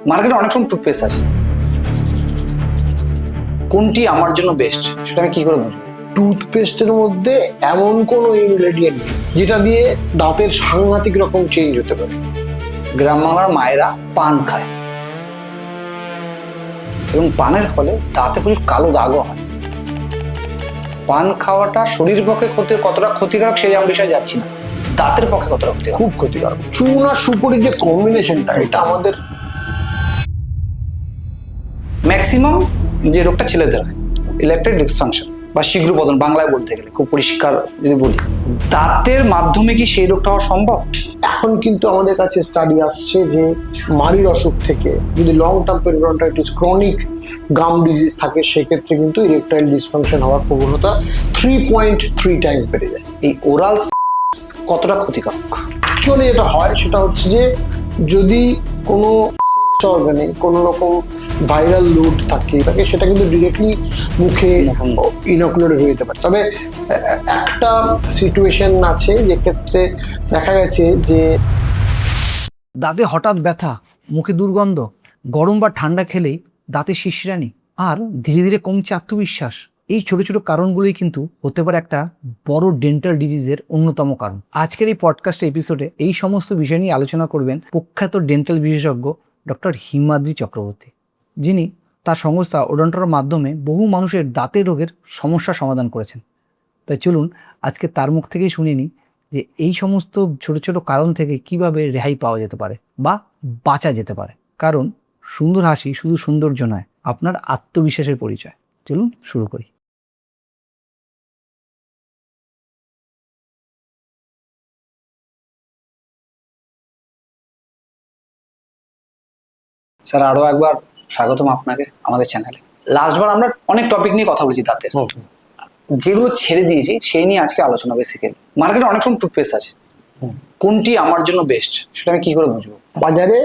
মার্কেটে অনেক রকম টুথপেস্ট আছে, কোনটি আমার জন্য বেস্ট সেটা আমি কি করে বুঝবো? টুথপেস্টের মধ্যে এমন কোনো ইনগ্রেডিয়েন্ট নেই যেটা দিয়ে দাঁতের সাংঘাতিক রকম চেঞ্জ হতে পারে। গ্রাম বাংলার মায়েরা পান খায় এবং পানের ফলে দাঁতে প্রচুর কালো দাগও হয়। পান খাওয়াটা শরীরের পক্ষে কতটা ক্ষতিকারক সেই আমি বিষয়ে যাচ্ছি না, দাঁতের পক্ষে কতটা ক্ষতিকারক? খুব ক্ষতিকারক। চুন আর সুপুরির যে কম্বিনেশনটা, এটা আমাদের ম্যাক্সিমাম যে রোগটা ছেলেদের হয়, ইলেকট্রিক ডিসফাংশন বা শীঘ্রপতন, বাংলায় বলতে গেলে খুব পরিষ্কার যদি বলি, দাঁতের মাধ্যমে কি সেই রোগটা হওয়া সম্ভব? এখন কিন্তু আমাদের কাছে স্টাডি আসছে যে মাড়ির অসুখ থেকে যদি লং টার্ম পেরিওডন্টাইটিস, ক্রনিক গাম ডিজিজ থাকে, সেক্ষেত্রে কিন্তু ইরেকটাইল ডিসফাংশন হওয়ার প্রবণতা 3.3 টাইমস বেড়ে যায়। এই ওরাল কতটা ক্ষতিকারক? অ্যাকচুয়ালি যেটা হয় সেটা হচ্ছে যে যদি কোনো অর্গানে কোনো রকম ভাইরাল লোড থাকে সেটা কিন্তু ডিরেক্টলি মুখে ইনকুলেট হয়ে যেতে পারে। তবে একটা সিচুয়েশন আছে যে ক্ষেত্রে দেখা গেছে যে দাঁতে হঠাৎ ব্যথা, মুখে দুর্গন্ধ, গরম বা ঠান্ডা খেলেই দাঁতে শিরশিরানি, আর ধীরে ধীরে কমছে আত্মবিশ্বাস। এই ছোট ছোট কারণগুলোই কিন্তু হতে পারে একটা বড় ডেন্টাল ডিজিজের অন্যতম কারণ। আজকের এই পডকাস্ট এপিসোডে এই সমস্ত বিষয় নিয়ে আলোচনা করবেন প্রখ্যাত ডেন্টাল বিশেষজ্ঞ ডক্টর হিমাদ্রি চক্রবর্তী, যিনি তার সংস্থা ওডন্টার মাধ্যমে বহু মানুষের দাঁতের রোগের সমস্যা সমাধান করেছেন। তাই চলুন আজকে তার মুখ থেকেই শুনে নিই যে এই সমস্ত ছোট ছোট কারণ থেকে কিভাবে রেহাই পাওয়া যেতে পারে বা বাঁচা যেতে পারে। কারণ সুন্দর হাসি শুধু সৌন্দর্য নয়, আপনার আত্মবিশ্বাসের পরিচয়। চলুন শুরু করি। স্যার আরো একবার স্বাগতম আপনাকে আমাদের চ্যানেলে। লাস্টবার আমরা অনেক টপিক নিয়ে কথা বলেছি দাঁতের, যেগুলো ছেড়ে দিয়েছি সেই নিয়ে আজকে আলোচনা। বেসিক্যালি মার্কেটে অনেক রকম টুথপেস্ট আছে, কোনটি আমার জন্য বেস্ট সেটা আমি কি করে বুঝবো? বাজারে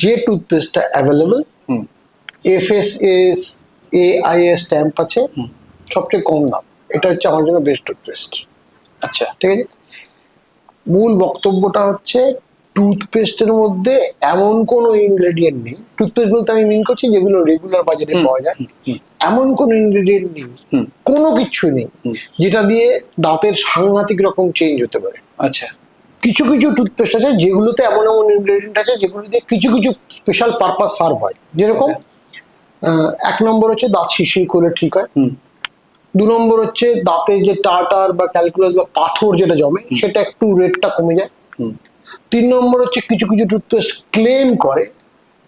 যে টুথপেস্টটা অ্যাভেলেবল, FSSAI স্ট্যাম্প আছে, সবচেয়ে কম দাম, এটা হচ্ছে আমার জন্য বেস্ট টুথপেস্ট। আচ্ছা, ঠিক আছে। মূল বক্তব্যটা হচ্ছে টুথপেস্টের মধ্যে এমন কোনো ইনগ্রেডিয়েন্ট নেই, টুথপেস্ট বলতে আমি মিন করছি যেগুলো রেগুলার বাজারে পাওয়া যায়, এমন কোনো ইনগ্রেডিয়েন্ট নেই, কোনো কিছু নেই যেটা দিয়ে দাঁতের সাংঘাতিক রকম চেঞ্জ হতে পারে। আচ্ছা, কিছু কিছু টুথপেস্ট আছে যেগুলোতে এমন এমন ইনগ্রেডিয়েন্ট আছে যেগুলো দিয়ে কিছু কিছু স্পেশাল পারপাস সার্ভ হয়। যেরকম 1 নম্বর হচ্ছে দাঁত শিরশির করলে ঠিক হয়। 2 নম্বর হচ্ছে দাঁতে যে টার্টার বা ক্যালকুলাস বা পাথর যেটা জমে সেটা একটু রেটটা কমে যায়। 3 নম্বর হচ্ছে কিছু কিছু টুথপেস্ট ক্লেম করে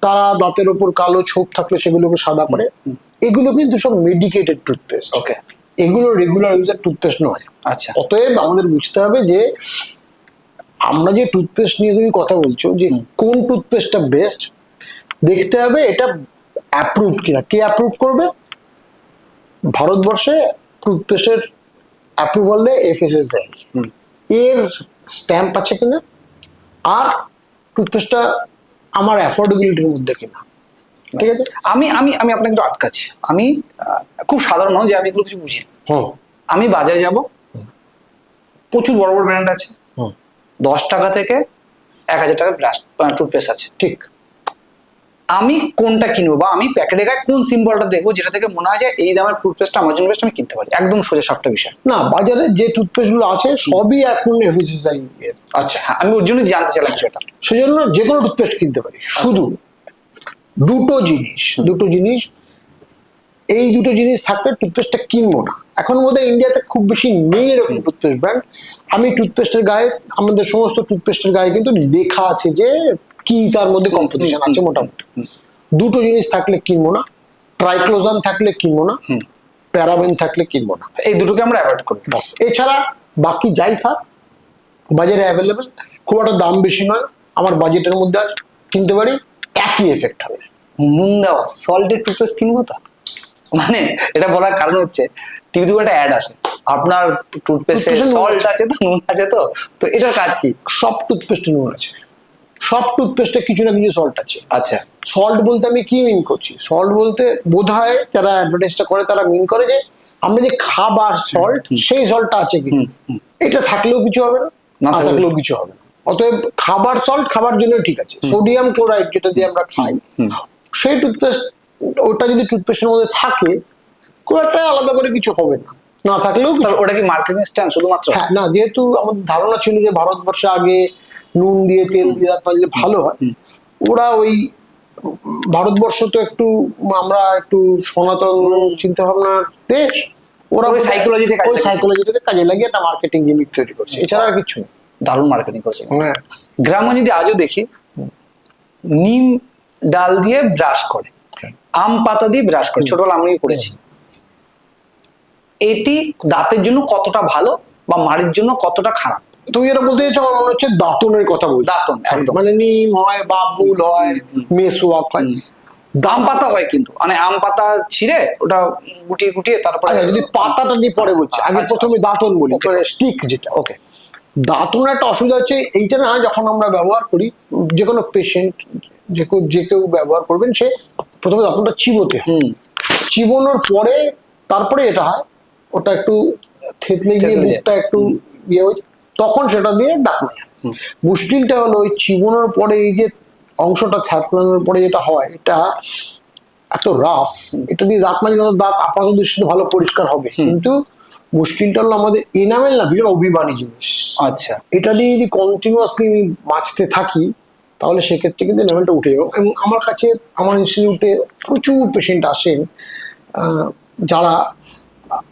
তারা দাঁতের ওপর কালো ছোপ থাকলে সেগুলোকে সাদা করে। এগুলো কিন্তু সব মেডিকেটেড টুথপেস্ট, ওকে, এগুলো রেগুলার ইউজার টুথপেস্ট নয়। আচ্ছা, অতএব আমাদের বুঝতে হবে যে আমরা যে টুথপেস্ট নিয়ে তুমি কথা বলছো যে কোন টুথপেস্টটা বেস্ট, দেখতে হবে এটা অ্যাপ্রুভ কিনা। কে অ্যাপ্রুভ করবে? ভারতবর্ষে টুথপেস্টের অ্যাপ্রুভাল দেয় FSSAI, এর স্ট্যাম্প আছে কিনা, আর টুথপেস্টটা আমার অ্যাফোর্ডেবিলিটির মধ্যে কিনা। ঠিক আছে। আমি আমি আমি আপনাকে একটু আটকাচ্ছি। আমি খুব সাধারণ মানুষ, যে আমি এগুলো কিছু বুঝি না। আমি বাজারে যাব, প্রচুর বড় বড় ব্র্যান্ড আছে, 10 টাকা থেকে 1000 টাকার টুথপেস্ট আছে। ঠিক। আমি কোনটা কিনবো বা আমি প্যাকেটে গায়ে কোন সিম্বলটা দেখবো যেটা থেকে মনে হয় যে এই দামের টুথপেস্টটা আমার জন্য বেস্ট, আমি কিনতে পারি? একদম সোজা সাপটা বিষয়। না, বাজারে যে টুথপেস্ট গুলো আছে সবই এখন FSSAI এর। আচ্ছা, হ্যাঁ, আমি ওর জন্য জানতে চাইলাম সেটা। সেজন্য যে কোনো টুথপেস্ট কিনতে পারি। শুধু দুটো জিনিস, এই দুটো জিনিস থাকলে টুথপেস্টটা কিনবো না। এখন বোধহয় ইন্ডিয়াতে খুব বেশি নেই এরকম টুথপেস্ট ব্র্যান্ড। আমি টুথপেস্টের গায়ে, আমাদের সমস্ত টুথপেস্টের গায়ে কিন্তু লেখা আছে যে কি তার মধ্যে কম্পোজিশন আছে। মোটামুটি দুটো জিনিস থাকলে কিনবো না, ট্রাইক্লোজান থাকলে কিনবো না, প্যারাবেন থাকলে কিনবো না। এই দুটোকে আমরা অ্যাভয়েড করি বাস। এছাড়া বাকি যাই থাক বাজারে অ্যাভেলেবেল, খুব একটা দাম বেশি নয়, আমার বাজেটের মধ্যে আছে, কিনতে পারি, একই এফেক্ট হবে। নুন দেওয়া সল্টেড টুথপেস্ট কিনবো তো? মানে এটা বলার কারণ হচ্ছে টিভিতে একটা অ্যাড আসে, আপনার টুথপেস্টে সল্ট আছে তো, নুন আছে তো, তো এটার কাজ কি? সব টুথপেস্টে নুন আছে, সব টুথপেস্টে কিছু না কিছু সল্ট আছে। আচ্ছা, সল্ট বলতে আমি কি মিন করছি? সল্ট বলতে বোধহয় যারা অ্যাডভার্টাইজটা করে তারা মিন করে যে আমরা যে খাবার সল্ট, সেই সল্টটা আছে কি, এটা থাকলেও কিছু হবে না, না থাকলেও কিছু হবে না। অতএব খাবার সল্ট খাবার জন্য ঠিক আছে, সোডিয়াম ক্লোরাইড যেটা দিয়ে আমরা খাই সেই টুথপেস্ট, ওটা যদি টুথপেস্টের মধ্যে থাকে খুব একটা আলাদা করে কিছু হবে না, না থাকলেও কিছু। ওটা কি মার্কেটিং স্ট্যান্ড শুধুমাত্র? হ্যাঁ, না, যেহেতু আমাদের ধারণা ছিল যে ভারতবর্ষে আগে নুন দিয়ে তেল দিয়ে দাঁত মাজলে ভালো হয়, ওরা ওই ভারতবর্ষ তো একটু আমরা একটু সনাতন চিন্তা ভাবনার দেশ, ওরা ওই সাইকোলজিটাকে কাজে লাগিয়ে একটা মার্কেটিং জিনিস তৈরি করছে, এছাড়া আর কিছু নেই। দারুণ মার্কেটিং করছে। হ্যাঁ, গ্রামে যদি আজও দেখি নিম ডাল দিয়ে ব্রাশ করে, আম পাতা দিয়ে ব্রাশ করে, ছোটবেলা আমি করেছি। এটি দাঁতের জন্য কতটা ভালো বা মাড়ির জন্য কতটা খারাপ? তুই এটা বলতে চাইছো, আমার মনে হচ্ছে দাঁতনের কথা বলছি। দাঁতন একদম, মানে নিম হয়, বাবুল হয়, মেসোয়াক হয়, আম পাতা হয়, কিন্তু মানে আম পাতা ছিঁড়ে ওটা গুটিয়ে গুটিয়ে তারপরে। আচ্ছা, যদি পাতাটা নিয়ে পরে বলছি, আগে আচ্ছা, প্রথমে দাঁতন বলি, স্টিক যেটা। ওকে। দাঁতনের একটা অসুবিধা হচ্ছে এইটা না, যখন আমরা ব্যবহার করি, যে কোনো পেশেন্ট যে কেউ ব্যবহার করবেন, সে প্রথমে দাঁতনটা চিবোতে হয়। চিবোনোর পরে তারপরে এটা হয়, ওটা একটু থেতলে গিয়ে মুখটা একটু ইয়ে হয়ে, তখন সেটা দিয়ে দাঁত মাজা। মুশকিলটা হলো ওই চিবোনোর পরে এই যে অংশটা থেতলানোর পরে যেটা হয়, এটা এত রাফ, এটা দিয়ে দাঁত মাজলে দাঁত আপাত দৃষ্টিতে ভালো পরিষ্কার হবে, কিন্তু মুশকিলটা হলো আমাদের এনামেল না ভীষণ অভিমানী জিনিস। আচ্ছা, এটা দিয়ে যদি কন্টিনিউয়াসলি আমি মাজতে থাকি, তাহলে সেক্ষেত্রে কিন্তু এনামেলটা উঠে যাবে। এবং আমার কাছে, আমার ইনস্টিটিউটে প্রচুর পেশেন্ট আসেন, যারা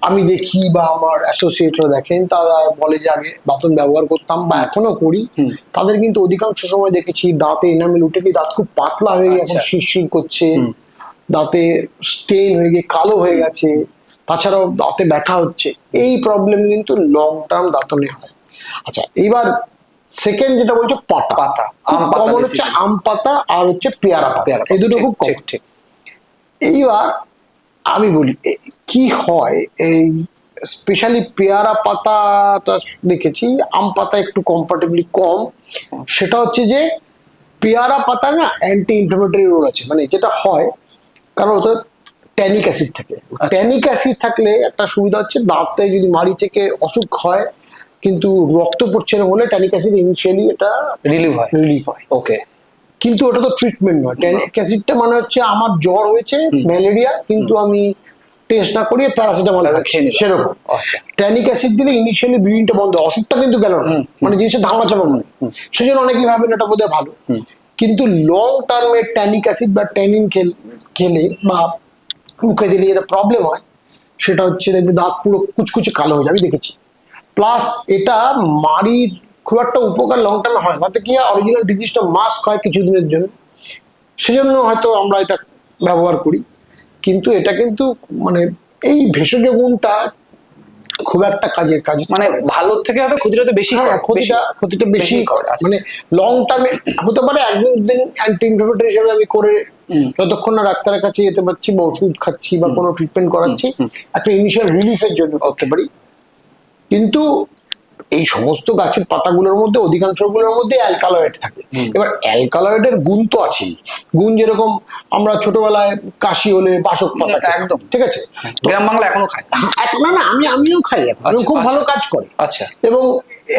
আমি দেখি বা আমার অ্যাসোসিয়েটরা দেখেন, তারা বলে যে আগে দাঁতন ব্যবহার করতাম বা এখনো করি, তাদের কিন্তু অধিকাংশ সময় দেখেছি দাঁতে এনামেল উঠে গিয়ে দাঁত খুব পাতলা হয়ে গিয়ে এখন শিরশির করছে, দাঁতে স্টেন হয়ে গিয়ে কালো হয়ে গেছে, তাছাড়াও দাঁতে ব্যথা হচ্ছে। এই প্রবলেম কিন্তু লং টার্ম দাঁতনে হয়। আচ্ছা, এইবার সেকেন্ড যেটা বলছো পাতা, আম পাতা হচ্ছে আম পাতা আর হচ্ছে পেয়ারা পাতা, এই দুটো খুব কমন। ঠিক। এইবার আমি বলি কি হয়, এই স্পেশালি পেয়ারা পাতাটা দেখেছি, আম পাতা একটু কম্পারেটিভলি কম। সেটা হচ্ছে যে পেয়ারা পাতা না অ্যান্টি ইনফ্লামেটরি রোল আছে, মানে যেটা হয় কারণ ওটা ট্যানিক অ্যাসিড থাকে। ট্যানিক অ্যাসিড থাকলে একটা সুবিধা হচ্ছে, দাঁতে যদি মাড়ি থেকে অসুখ হয় কিন্তু রক্ত পড়ছে না বলে ট্যানিক অ্যাসিড ইনিশিয়ালি এটা রিলিফ হয়। ওকে, কিন্তু ওটা তো ট্রিটমেন্ট নয়। ট্যানিক অ্যাসিডটা মানে হচ্ছে আমার জ্বর হয়েছে, ম্যালেরিয়া, কিন্তু আমি টেস্ট না করিয়ে প্যারাসিটামল খেয়ে নিই, সেরকম। ট্যানিক অ্যাসিড দিলে ইনিশিয়ালি ব্লিডিংটা বন্ধ, অসুখটা কিন্তু গেল না, মানে জিনিসটা ধামা চাপা মনে। সেজন্য অনেকেই ভাবেন এটা বোধহয় ভালো, কিন্তু লং টার্মে ট্যানিক অ্যাসিড বা ট্যানিন খেলে বা মুখে দিলে যেটা প্রবলেম হয়, সেটা হচ্ছে দেখবে দাঁত পুরো কুচকুচে কালো হয়ে যাবে, দেখেছি। প্লাস এটা মাড়ির খুব একটা উপকার লং টার্মে হয়, তাতে কি হয়, অরিজিনাল ডিজিজটা মাস্ক হয় কিছুদিনের জন্য, সেজন্য হয়তো আমরা এটা ব্যবহার করি। কিন্তু এটা কিন্তু মানে এই ভেষজ গুণটা খুব একটা কাজ, মানে ভালোর থেকে হয়তো ক্ষতিটা বেশি, ক্ষতিটা বেশি করে। মানে লং টার্মে হতে পারে একদিন অ্যান্টি ইনফ্লামেটরি হিসেবে আমি করে যতক্ষণ না ডাক্তারের কাছে যেতে পারছি বা ওষুধ খাচ্ছি বা কোনো ট্রিটমেন্ট করাচ্ছি, একটা ইনিশিয়াল রিলিফের জন্য করতে পারি। কিন্তু এই সমস্ত গাছের পাতাগুলোর মধ্যে অধিকাংশগুলোর মধ্যে অ্যালকালয়েড থাকে। এবার অ্যালকালয়েডের গুণ তো আছেই, গুণ যেরকম আমরা ছোটবেলায় কাশি হলে বাসক পাতা, একদম ঠিক আছে, গ্রাম বাংলা এখনো খায়। না, আমিও খাই, খুব ভালো কাজ করে। আচ্ছা, এবং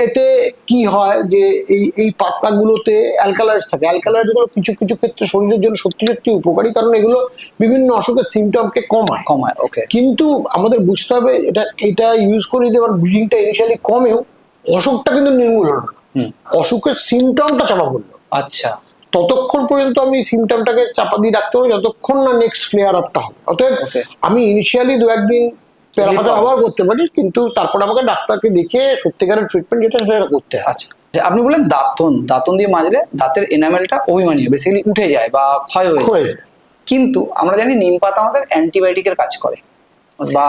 এতে কি হয় যে এই পাতাগুলোতে অ্যালকালয়েড থাকে। অ্যালকালয়েড কিছু কিছু ক্ষেত্রে শরীরের জন্য সত্যি সত্যি উপকারী, কারণ এগুলো বিভিন্ন অসুখের সিমটমকে কমায়। ওকে। কিন্তু আমাদের বুঝতে হবে এটা ইউজ করে যদি আমার ব্লিডিংটা ইনিশিয়ালি কমেও অসুখটা কিন্তু নির্মূল হলো না, অসুখের সিমটমটা চাপা পড়লো। আচ্ছা, ততক্ষণ পর্যন্ত আমি সিমটমটাকে চাপা দিয়ে রাখতে পারবো যতক্ষণ না নেক্সট ফ্লেয়ার আপটা হবে। অতএব আমি ইনিশিয়ালি 2-1 দিন পেয়ারা পাতা ব্যবহার করতে পারি, কিন্তু তারপর আমাকে ডাক্তারকে দেখিয়ে সত্যিকারের ট্রিটমেন্ট যেটা সেটা করতে হয়। আচ্ছা, আপনি বলেন দাঁতন দিয়ে মাজলে দাঁতের এনামেলটা অভিমানী বেসিক্যালি উঠে যায় বা ক্ষয় হয়ে যায়, কিন্তু আমরা জানি নিম পাতা আমাদের অ্যান্টিবায়োটিকের কাজ করে বা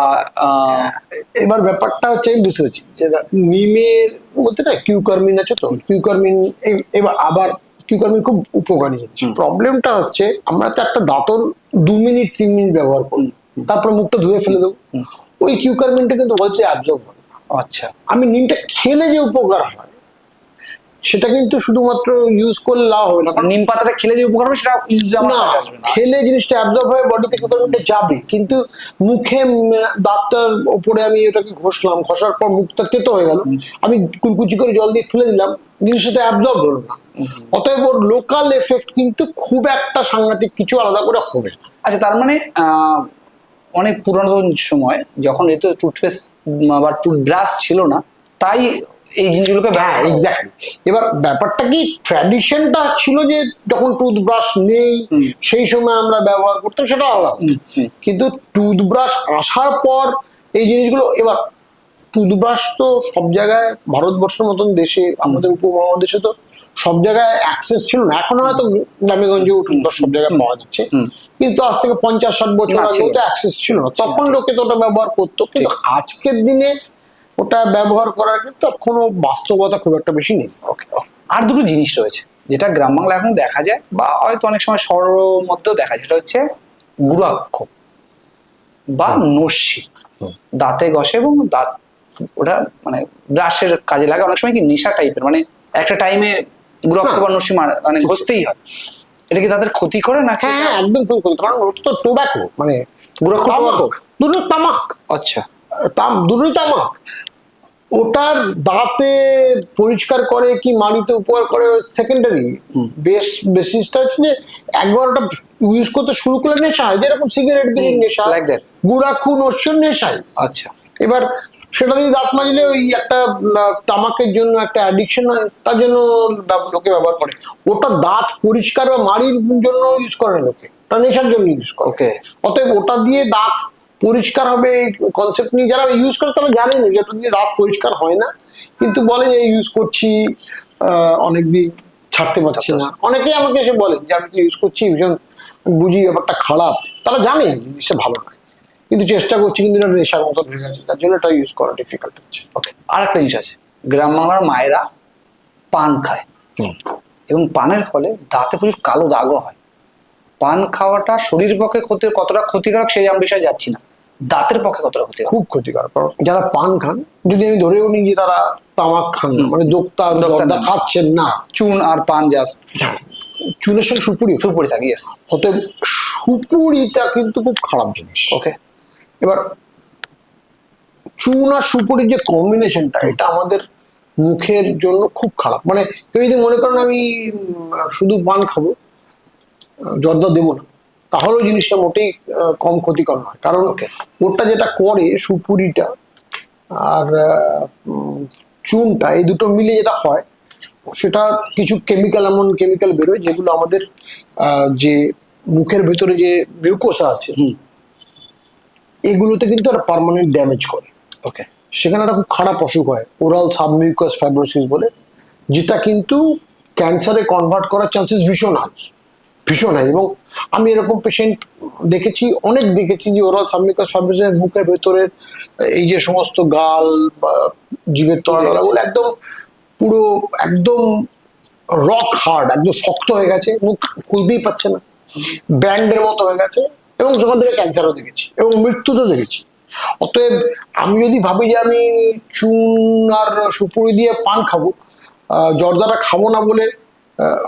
এবার ব্যাপারটা হচ্ছে আমি বুঝতে পারছি যে নিমের মধ্যে না কিউকারমিন আছে, তো কিউকারমিন এবার আবার কিউকারমিন খুব উপকারী জিনিস। প্রবলেমটা হচ্ছে আমরা তো একটা দাঁতন 2 মিনিট 3 মিনিট ব্যবহার করি, তারপর মুখটা ধুয়ে ফেলে দেবো, ওই কিউকারমিনটা কিন্তু বলছে অ্যাবজর্ব হবে। আচ্ছা, আমি নিমটা খেলে যে উপকার হয় সেটা কিন্তু শুধুমাত্র ইউজ করলে লাভ হবে না, কারণ নিম পাতাটা খেলে যে উপকার হবে সেটা ইউজ আমার না, কাজে আসবে না। খেলে জিনিসটা অ্যাবজর্ব হয়ে বডি থেকে ভিটামিনটা যাবে, কিন্তু মুখে দাঁতটার ওপরে আমি ওটাকে ঘষলাম, ঘষার পর মুখটা তেতো হয়ে গেল, আমি কুলকুচি করে জল দিয়ে ফেলে দিলাম, জিনিসটা তো অ্যাবজর্ব হলো না। অতএব ওর লোকাল এফেক্ট কিন্তু খুব একটা সাংঘাতিক কিছু আলাদা করে হবে না। আচ্ছা, তার মানে অনেক পুরনো সময় যখন এত টুথপেস্ট বা টুথব্রাশ ছিল না, তাই এই জিনিসগুলোকে হ্যাঁ, এক্স্যাক্টলি। এবার ব্যাপারটা কি, ট্র্যাডিশনটা ছিল যে যখন টুথব্রাশ নেই সেই সময় আমরা ব্যবহার করতাম, সেটা আলাদা। কিন্তু টুথব্রাশ আসার পর এই জিনিসগুলো, এবার টুথব্রাশ তো সব জায়গায়, ভারতবর্ষের মতন দেশে, আমাদের উপমহাদেশে তো সব জায়গায় অ্যাক্সেস ছিল না। এখন হয়তো গ্রামে গঞ্জেও টুথব্রাশ সব জায়গায় পাওয়া যাচ্ছে, কিন্তু আজ থেকে 50-60 বছর আগে তো অ্যাক্সেস ছিল না, তখন লোকে তো ওটা ব্যবহার করতো। কিন্তু আজকের দিনে ওটা ব্যবহার করার কিন্তু কোনো বাস্তবতা খুব একটা বেশি নেই। ওকে, আর দুটো জিনিস রয়েছে যেটা গ্রাম বাংলা এখন দেখা যায়, বা হয়তো অনেক সময় শহরের মধ্যেও দেখা যায়, সেটা হচ্ছে গুড়াক্ষ বা নস্যি। দাঁতে ঘষে এবং দাঁত ওটা মানে ব্রাশের কাজে লাগে। অনেক সময় কি নেশা টাইপের, মানে একটা টাইমে গুড়াক্ষ বা নস্যি মানে ঘষতেই হয়। এটা কি দাঁতের ক্ষতি করে না? হ্যাঁ, একদম খুব ক্ষতি, কারণ ওটা তো টোব্যাকো, মানে গুড়াক্ষ টোবাকো। দুটো তামাক, আচ্ছা, দুটোই তামাক। ওটার দাঁতে পরিষ্কার করে কি মাড়িতে উপকার করে সেকেন্ডারি, বেসিসটা হচ্ছে যে একবার ওটা ইউজ করতে শুরু করলে নেশা হয়, যেরকম সিগারেট বিড়ির নেশা, like that. গুড়াখু নস্যর নেশায়। আচ্ছা, এবার সেটা যদি দাঁত মাজলে ওই একটা তামাকের জন্য একটা অ্যাডিকশন হয়, তার জন্য লোকে ব্যবহার করে। ওটা দাঁত পরিষ্কার বা মাড়ির জন্য ইউজ করে না লোকে, ওটা নেশার জন্য ইউজ করে। ওকে, অতএব ওটা দিয়ে দাঁত পরিষ্কার হবে কনসেপ্ট নিয়ে যারা ইউজ করে তারা জানেন যে ওটা দিয়ে দাঁত পরিষ্কার হয় না, কিন্তু বলে যে ইউজ করছি অনেকদিন ছাড়তে পারছি না। অনেকেই আমাকে এসে বলেন যে আমি তো ইউজ করছি, ভীষণ বুঝি ব্যাপারটা খারাপ, তারা জানে জিনিসটা ভালো নয়, কিন্তু চেষ্টা করছি, কিন্তু এটা নেশার মতন হয়ে গেছে, তার জন্য এটা ইউজ করা ডিফিকাল্ট হচ্ছে। ওকে। আর একটা জিনিস আছে, গ্রাম বাংলার মায়েরা পান খায় এবং পানের ফলে দাঁতে প্রচুর কালো দাগও হয়। পান খাওয়াটা শরীরের পক্ষে কতটা ক্ষতিকারক সেই আমি বিষয়ে যাচ্ছি না, দাঁতের পক্ষে কতটা ক্ষতিকারক? খুব ক্ষতিকারক। কারণ যারা পান খান, যদি আমি ধরেও নিই যে তারা তামাক খান না, মানে জর্দা খাচ্ছেন না, চুন আর পান জাস্ট, চুনের সঙ্গে সুপুরি থাকে। ইয়েস, অতএব সুপুরিটা কিন্তু খুব খারাপ জিনিস। ওকে। এবার চুন আর সুপুরির যে কম্বিনেশনটা, এটা আমাদের মুখের জন্য খুব খারাপ। মানে কেউ যদি মনে করেন আমি শুধু পান খাবো, জর্দা দেবো না, তাহলেও জিনিসটা মোটেই কম ক্ষতিকর নয়। কারণ ওটা যেটা করে, সুপুরিটা আর চুনটা, এই দুটো মিলে যেটা হয়, সেটা কিছু কেমিক্যাল, এমন কেমিক্যাল বেরোয় যেগুলো আমাদের যে মুখের ভেতরে যে মিউকোসা আছে, এগুলোতে কিন্তু একটা পার্মানেন্ট ড্যামেজ করে। ওকে। সেখানে একটা খুব খারাপ অসুখ হয়, ওরাল সাবমিউকাস ফাইব্রোসিস বলে, যেটা কিন্তু ক্যান্সারে কনভার্ট করার চান্সেস ভীষণ হয়, ভীষণ হয়। এবং আমি এরকম পেশেন্ট দেখেছি, অনেক দেখেছি, যে ওরাল সাবমিউকাস ফাইব্রোসিস মুখের ভেতরের এই যে সমস্ত গাল বা জিভের তলাগুলো একদম পুরো একদম রক হার্ড, একদম শক্ত হয়ে গেছে, মুখ খুলতেই পারছে না, ব্যান্ডের মতো হয়ে গেছে, এবং সেখান থেকে ক্যান্সারও দেখেছি এবং মৃত্যুও দেখেছি। অতএব আমি যদি ভাবি যে আমি চুন আর সুপুরি দিয়ে পান খাবো, জর্দাটা খাবো না বলে,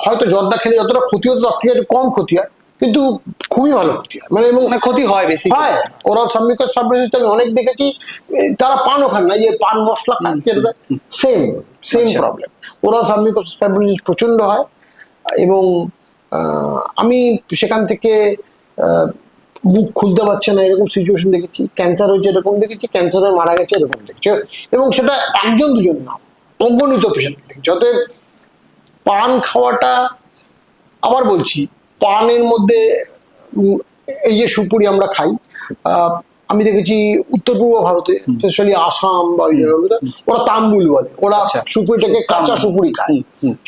হয়তো জর্দা খেলে যতটা ক্ষতি হতো তার থেকে একটু কম ক্ষতি হয়, কিন্তু খুবই ভালো ক্ষতি হয়, মানে এবং ক্ষতি হয় বেশি হয়। ওরাল সাবমিউকাস ফাইব্রোসিস আমি অনেক দেখেছি, তারা পানও খান না, যে পান মশলা খান, same problem. Oral submucous fibrosis প্রচন্ড হয়, এবং আমি সেখান থেকে মুখ খুলতে পারছে না এরকম সিচুয়েশন দেখেছি, ক্যান্সার হয়েছে এরকম দেখেছি, ক্যান্সারে মারা গেছে এরকম দেখেছি, এবং সেটা একজন দুজন না, অগণিত পেশেন্ট দেখেছি। অতএব পান খাওয়াটা, আবার বলছি, পানের মধ্যে এই যে সুপুরি আমরা খাই, আমি দেখেছি উত্তর পূর্ব ভারতে, স্পেশালি আসাম বা ওই জায়গাগুলোতে, ওরা তাম্বুল বলে, ওরা সুপুরিটাকে কাঁচা সুপুরি খায়,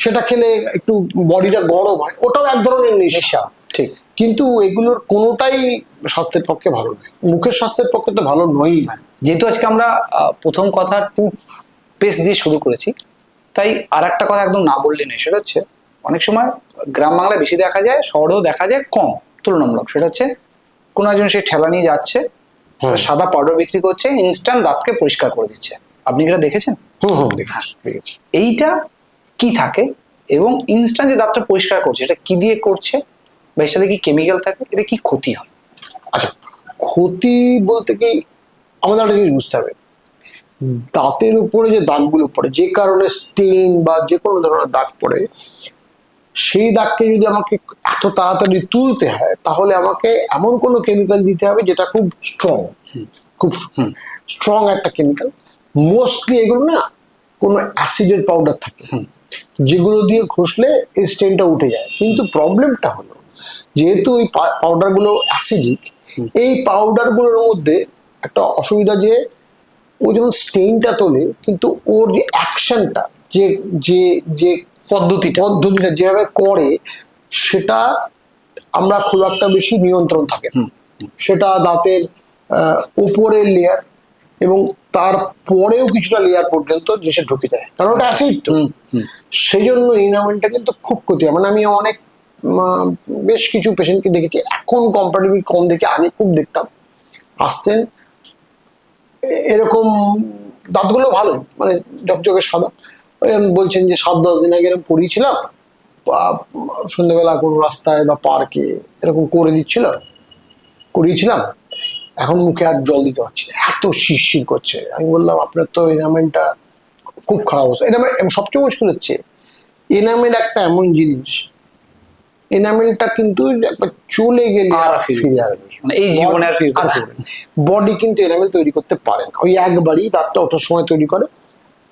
সেটা খেলে একটু বডিটা গরম হয়, ওটাও এক ধরনের নেশা, ঠিক। কিন্তু এগুলোর কোনোটাই স্বাস্থ্যের পক্ষে ভালো নয়, মুখের স্বাস্থ্যের পক্ষে তো ভালো নয়ই না। যেহেতু আজকে আমরা প্রথম কথা টুথপেস্ট দিয়ে শুরু করেছি, তাই আর একটা কথা একদম না বললে নেই, সেটা হচ্ছে অনেক সময় গ্রাম বাংলায় বেশি দেখা যায়, শহরেও দেখা যায় কম তুলনামূলক। সেটা হচ্ছে কোনো একজন সেই ঠেলা নিয়ে যাচ্ছে, সাদা পাউডার বিক্রি করছে, ইনস্ট্যান্ট দাঁতকে পরিষ্কার করে দিচ্ছে। আপনি কি এটা দেখেছেন? দেখেছি। এইটা কি থাকে, এবং ইনস্ট্যান্ট যে দাঁতটা পরিষ্কার করছে এটা কি দিয়ে করছে, বা এর সাথে কি কেমিক্যাল থাকে, এতে কি ক্ষতি হয়? আচ্ছা, ক্ষতি বলতে কি আমাদের একটা জিনিস বুঝতে হবে, দাঁতের উপরে যে দাগগুলো পড়ে, যে কারণে স্টেইন বা যে কোনো ধরনের দাগ পড়ে, সেই দাগকে যদি আমাকে এত তাড়াতাড়ি তুলতে হয় তাহলে আমাকে এমন কোনো কেমিক্যাল দিতে হবে যেটা খুব স্ট্রং, খুব স্ট্রং একটা কেমিক্যাল। মোস্টলি এগুলো না কোনো অ্যাসিডের পাউডার থাকে, যেগুলো দিয়ে ঘষলে এই স্টেনটা উঠে যায়। কিন্তু প্রবলেমটা হলো, যেহেতু এই পাউডারগুলো অ্যাসিডিক, এই পাউডারগুলোর মধ্যে একটা অসুবিধা যে ও যখন স্টেইনটা তোলে, কিন্তু ওর যে অ্যাকশনটা, যে যে যে পদ্ধতিটা যেভাবে করে, সেটা আমরা খুব একটা বেশি নিয়ন্ত্রণ থাকে না। সেটা দাঁতের উপরের লেয়ার এবং তার পরেও কিছুটা লেয়ার পর্যন্ত যে সে ঢুকে যায়, কারণ ওটা অ্যাসিড তো। সেই জন্য ইনামেলটা কিন্তু খুব ক্ষতি হয়। মানে আমি অনেক বেশ কিছু পেশেন্টকে দেখেছি, এখন কম্পারেটিভলি কম দেখে, আগে খুব দেখতাম, আসতেন এরকম দাঁতগুলো ভালোই, মানে ঝকঝকে সাদা, বলছেন যে 7-10 দিন আগে এরকম পড়িয়েছিলাম, সন্ধ্যেবেলা কোনো রাস্তায় বা পার্কে এরকম করিয়েছিলাম, এখন মুখে আর জল দিতে পারছি না, এত শিরশির করছে। আমি বললাম আপনার তো এনামেলটা খুব খারাপ অবস্থা। এনামেল, সবচেয়ে মুশকিল হচ্ছে এনামেল একটা এমন জিনিস, এনামেলটা কিন্তু একবার চলে গেলে আর ফিরে আসবে, মানে এই জীবনে আর ফিরবে না। বডি কিন্তু এনামেল তৈরি করতে পারে না, ওই একবারই দাঁতটা ওঠার সময় তৈরি করে।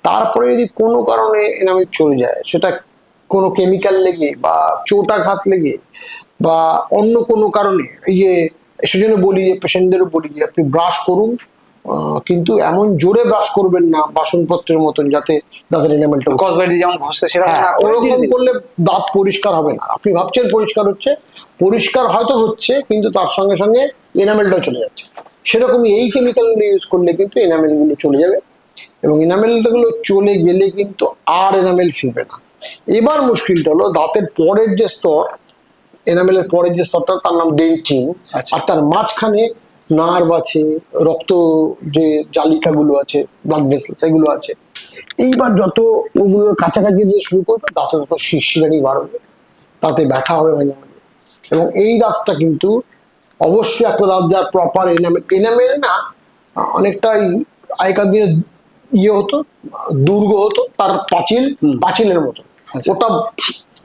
তারপরে যদি কোনো কারণে এনামেল চলে যায়, সেটা কোনো কেমিক্যাল লেগে বা চোটাঘাত লেগে বা অন্য কোনো কারণে, এই যে সেজন্য বলি যে পেশেন্টদেরও বলি যে আপনি ব্রাশ করুন, কিন্তু এমন জোরে ব্রাশ করবেন না বাসনপত্রের মতন, যাতে দাঁতের এনামেলটা, কসবাইটি যেমন ঘষতে সেরকম না করে ওরকম করলে দাঁত পরিষ্কার হবে না। আপনি ভাবছেন পরিষ্কার হচ্ছে, পরিষ্কার হয়তো হচ্ছে, কিন্তু তার সঙ্গে সঙ্গে এনামেলটাও চলে যাচ্ছে। সেরকমই এই কেমিক্যালগুলো ইউজ করলে কিন্তু এনামেলগুলো চলে যাবে, এবং এনামেলগুলো চলে গেলে কিন্তু আর এনামেল ফিরবে না। এবার মুশকিলটা হলো দাঁতের পরের যে স্তর, এনামেলের পরের যে স্তরটা, তার নাম ডেন্টিন, আর তার মাঝখানে নার্ভ আছে, রক্ত যে জালিকাগুলো আছে, ব্লাড ভেসেলস এগুলো আছে। এইবার যত ওগুলোর কাছাকাছি দিয়ে শুরু করবে, দাঁতে তত শিরশিরানি বাড়বে, তাতে ব্যথা হবে মাঝে মাঝে। এবং এই দাঁতটা কিন্তু অবশ্যই একটা দাঁত যার প্রপার এনামেল না, অনেকটাই আগেকার দিনে ইয়ে হতো, দুর্গ হতো, তার পাঁচিলের মতো, ওটা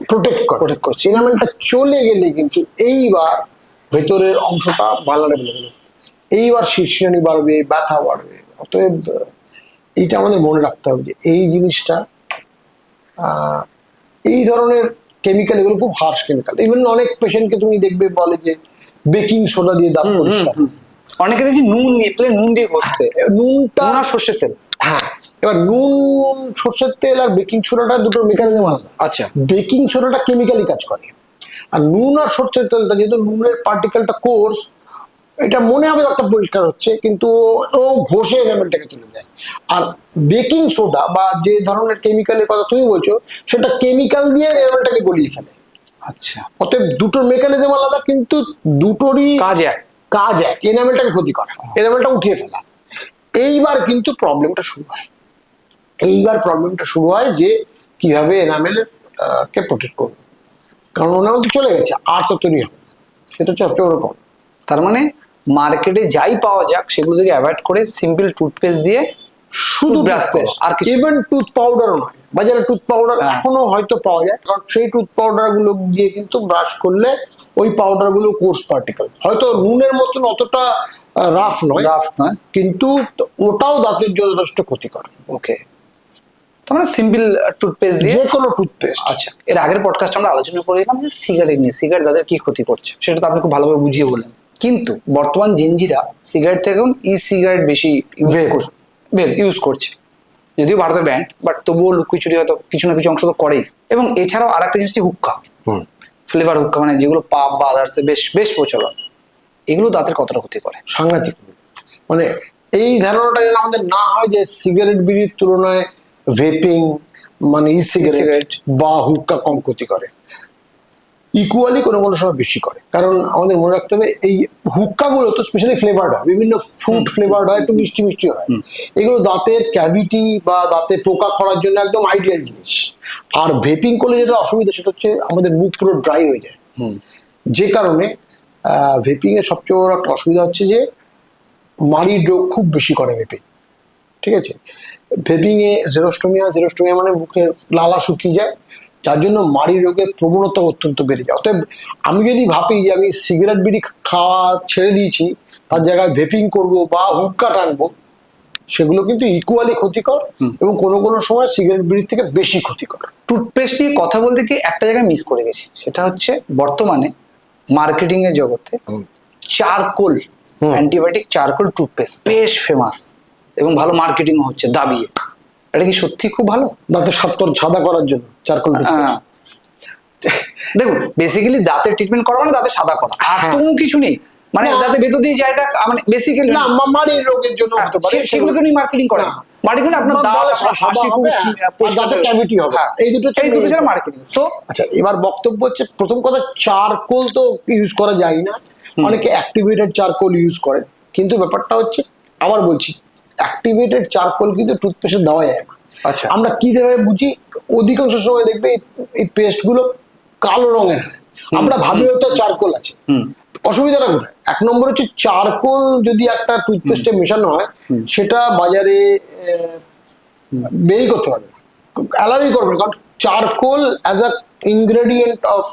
প্রোটেক্ট করছে। এনামেলটা চলে গেলে কিন্তু এইবার ভেতরের অংশটা ভালনারেবল হয়ে যাবে, এইবার শিরশিরানি বাড়বে, ব্যথা বাড়বে। অতএব এইটা আমাদের মনে রাখতে হবে যে এই জিনিসটা, এই ধরনের কেমিক্যাল, এগুলো খুব হার্শ কেমিক্যাল। ইভেন অনেক পেশেন্টকে তুমি দেখবে বলে যে বেকিং সোডা দিয়ে দাঁত পরিষ্কার, অনেকে দেখি নুন দিয়ে ঘষতে, নুনটা আর সর্ষের তেল। হ্যাঁ, এবার নুন, সর্ষের তেল আর বেকিং সোডাটা দুটো মেকানিজম আছে। আচ্ছা, বেকিং সোডাটা কেমিক্যালি কাজ করে, আর নুন আর সর্ষের তেলটা, যেহেতু নুনের পার্টিকেলটা কোর্স, এটা মনে হবে দাঁতটা পরিষ্কার হচ্ছে, কিন্তু ও ঘষে এনামেলটাকে তুলে দেয়। আর বেকিং সোডা বা যে ধরনের কেমিক্যালের কথা তুমি বলছো, সেটা কেমিক্যাল দিয়ে এনামেলটাকে গলিয়ে ফেলে। আচ্ছা, অতএব দুটোর মেকানিজম আলাদা, কিন্তু দুটোরই কাজ এক, এনামেলটাকে ক্ষতি করা, এনামেলটা উঠিয়ে ফেলা। এইবার কিন্তু প্রবলেমটা শুরু হয় যে কিভাবে এনামেল কে প্রোটেক্ট করবে, কারণ এনামেল তো চলে গেছে, আর তো তৈরি হবে, সেটা হচ্ছে সবচেয়ে বড় প্রবলেম। তার মানে মার্কেটে যাই পাওয়া যাক সেগুলো থেকে অ্যাভয়েড করে সিম্পল টুথপেস্ট দিয়ে শুধু ব্রাশ করো, আর ইভেন টুথ পাউডারও নয়, বাজারে টুথ পাউডার এখনো হয়তো পাওয়া যায়, কারণ সেই টুথ পাউডার গুলো দিয়ে কিন্তু ব্রাশ করলে ওই পাউডার গুলো কোর্স পার্টিকেল, হয়তো নুনের মতন অতটা রাফ নয়, কিন্তু ওটাও দাঁতের জন্য যথেষ্ট ক্ষতিকর। ওকে, তার মানে সিম্পল টুথপেস্ট দিয়ে, যে কোনো টুথপেস্ট। আচ্ছা, এর আগের পডকাস্টে আমরা আলোচনা করেছিলাম যে সিগারেট নিয়ে, সিগারেট দাঁতের কি ক্ষতি করছে, সেটা তো আপনি খুব ভালোভাবে বুঝিয়ে বললেন। কিন্তু বর্তমান জেনজিরা সিগারেট থেকে ই সিগারেট বেশি ইউজ করছে, যদিও ভারতের ব্যান্ড, বাট তবুও লুকিচুরি হয়তো কিছু না কিছু অংশ তো করেই। এবং এছাড়াও আর একটা জিনিসটি হুক্কা, ফ্লেভার হুক্কা, মানে যেগুলো পাব বা আদার্সে বেশ বেশ প্রচলন, এগুলো দাঁতের কতটা ক্ষতি করে? সাংঘাতিক। মানে এই ধারণাটা যেন আমাদের না হয় যে সিগারেট বিড়ির তুলনায় ভেপিং মানে ই সিগারেট বা হুক্কা কম ক্ষতি করে। ইকুয়ালি কোনো কোনো সময় বেশি করে। কারণ আমাদের মনে রাখতে হবে এই হুক্কাগুলো তো স্পেশালি ফ্লেভার্ড হয়, বিভিন্ন ফ্রুট ফ্লেভার্ড হয়, একটু মিষ্টি মিষ্টি হয়। এগুলো দাঁতের ক্যাভিটি বা দাঁতে পোকা করার জন্য একদম আইডিয়াল জিনিস। আর ভেপিং করলে যেটা অসুবিধা সেটা হচ্ছে আমাদের মুখ পুরো ড্রাই হয়ে যায়, যে কারণে ভেপিং এর সবচেয়ে বড় একটা অসুবিধা হচ্ছে যে মাড়ির রোগ খুব বেশি করে ভেপিং। ঠিক আছে, ভেপিং এ জেরোস্টোমিয়া মানে মুখের লালা শুকিয়ে যায়, যার জন্য মাড়ি রোগের প্রবণতা অত্যন্ত বেড়ে যায়। অতএব আমি যদি ভাবি যে আমি সিগারেট বিড়ি খাওয়া ছেড়ে দিয়েছি, তার জায়গায় ভেপিং করব বা হুক্কা টানবো, সেগুলো কিন্তু ইকুয়ালি ক্ষতিকর এবং কোনো কোনো সময় সিগারেট বিড়ির থেকে বেশি ক্ষতিকর। টুথপেস্ট নিয়ে কথা বলতে গিয়ে একটা জায়গায় মিস করে গেছি, সেটা হচ্ছে বর্তমানে মার্কেটিং এর জগতে চারকোল অ্যান্টিবায়োটিক চারকোল টুথপেস্ট বেশ ফেমাস এবং ভালো মার্কেটিং হচ্ছে দাবিয়ে। এটা কি সত্যি খুব ভালো? দাঁতের সাদা করার জন্য চারকোল দেখুন, বেসিক্যালি দাঁতের ট্রিটমেন্ট করা মানে দাঁতে সাদা করা, আর তো কোনো কিছু নেই। মানে দাঁতে ভেতর দিয়ে যায় মানে বেসিক্যালি না, মাড়ির রোগের জন্য হতে পারে, সেগুলোকে নিয়ে মার্কেটিং করে। মার্কেটিং আপনার হাসি খুব দাঁতে ক্যাভিটি হবে, এই দুটো ছাড়া মার্কেটিং তো। আচ্ছা, এবার বক্তব্য হচ্ছে, প্রথম কথা চারকোল তো ইউজ করা যায় না, অনেকে অ্যাক্টিভেটেড চারকোল ইউজ করেন, কিন্তু ব্যাপারটা হচ্ছে আবার বলছি অ্যাক্টিভেটেড চারকোল কিন্তু টুথপেস্টে দেওয়া যায় না। আচ্ছা, আমরা কিভাবে বুঝি? অধিকাংশ সময় দেখবে এই পেস্ট গুলো কালো রঙের হয়, আমরা ভাবি হয়তো চারকোল আছে। অসুবিধাটা কোথায়? এক নম্বর হচ্ছে চারকোল যদি একটা টুথপেস্টে মেশানো হয়, সেটা বাজারে বের করতে পারবে না, অ্যালাউই করবে না, কারণ charcoal as a ingredient of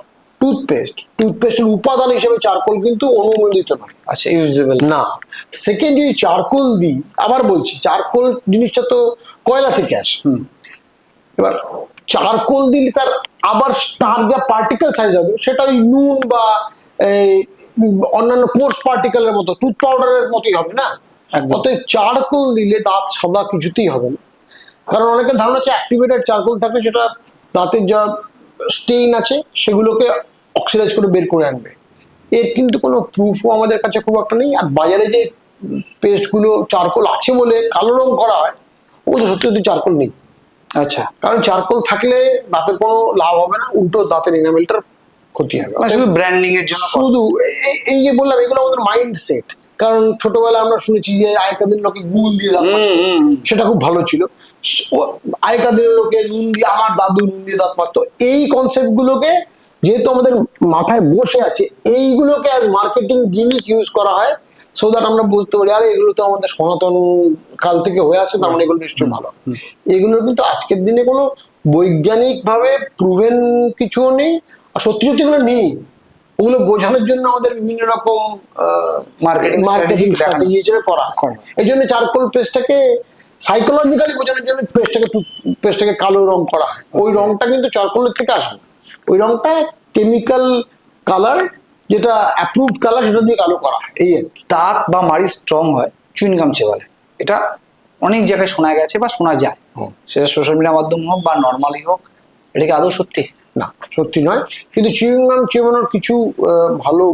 টুথপেস্টের উপাদান হিসেবে চারকোল কিন্তু অনুমোদিত নয়। আচ্ছা, ইউজেবল না। সেকেন্ড, যদি চারকোল দিই, আবার বলছি চারকোল জিনিসটা তো কয়লা থেকে আসে। এবার চারকোল দিলে তার যা পার্টিকেল সাইজ হবে সেটা ওই নুন বা অন্যান্য কোর্স পার্টিকেলের মতো, টুথ পাউডারের মতোই হবে না। অতএব চারকোল দিলে দাঁত সাদা কিছুতেই হবে না, কারণ অনেকের ধারণা হচ্ছে অ্যাক্টিভেটেড চারকোল থাকলে সেটা দাঁতের যা স্টেইন আছে সেগুলোকে অক্সিডাইজ করে বের করে আনবে। এর কিন্তু কোনো প্রুফও আমাদের কাছে খুব একটা নেই। আর বাজারে যে পেস্টগুলো চারকোল আছে বলে কালো রং করা হয়, ওগুলো সত্যি সত্যি চারকোল নেই। আচ্ছা, কারণ চারকোল থাকলে দাঁতের কোনো লাভ হবে না, উল্টো দাঁতের এনামেলটার ক্ষতি হবে। শুধু ব্র্যান্ডিং এর জন্য, শুধু এই যে বললাম, এগুলো আমাদের মাইন্ডসেট। কারণ ছোটবেলায় আমরা শুনেছি যে আগেকার দিনের লোকে গুল দিয়ে দাঁত মাজতো, সেটা খুব ভালো ছিল। আগেকার দিনের লোকে নুন দিয়ে, আমার দাদু নুন দিয়ে দাঁত মাজতো। এই কনসেপ্ট গুলোকে যেহেতু আমাদের মাথায় বসে আছে, এইগুলোকে অ্যাজ মার্কেটিং গিমিক ইউজ করা হয়, সো দ্যাট আমরা বুঝতে পারি আরে এগুলো তো আমাদের সনাতন কাল থেকে হয়ে আসে, তার মানে এগুলো নিশ্চয়ই ভালো। এগুলোর কিন্তু আজকের দিনে কোনো বৈজ্ঞানিক ভাবে প্রুভেন কিছুও নেই, আর সত্যি সত্যি এগুলো নেই। ওগুলো বোঝানোর জন্য আমাদের বিভিন্ন রকম মার্কেটিং স্ট্র্যাটেজি হিসেবে করা হয়। এই জন্য চারকোল পেস্টটাকে সাইকোলজিক্যালি বোঝানোর জন্য পেস্টটাকে কালো রং করা হয়। ওই রংটা কিন্তু চারকোলের থেকে আসে না, ওই রংটা কেমিক্যাল কালার, যেটা অ্যাপ্রুভড কালার, সেটা দিয়ে কালো করা হয়। এই আর কি। দাঁত বা মাড়ি স্ট্রং হয় চুইংগাম চেবালে, এটা অনেক জায়গায় শোনা গেছে বা শোনা যায়, সেটা সোশ্যাল মিডিয়ার মাধ্যমে হোক বা নর্মালি হোক। এটা কি আদৌ সত্যি? না, সত্যি নয়, কিন্তু চুইংগাম চেবানোর কিছু ভালো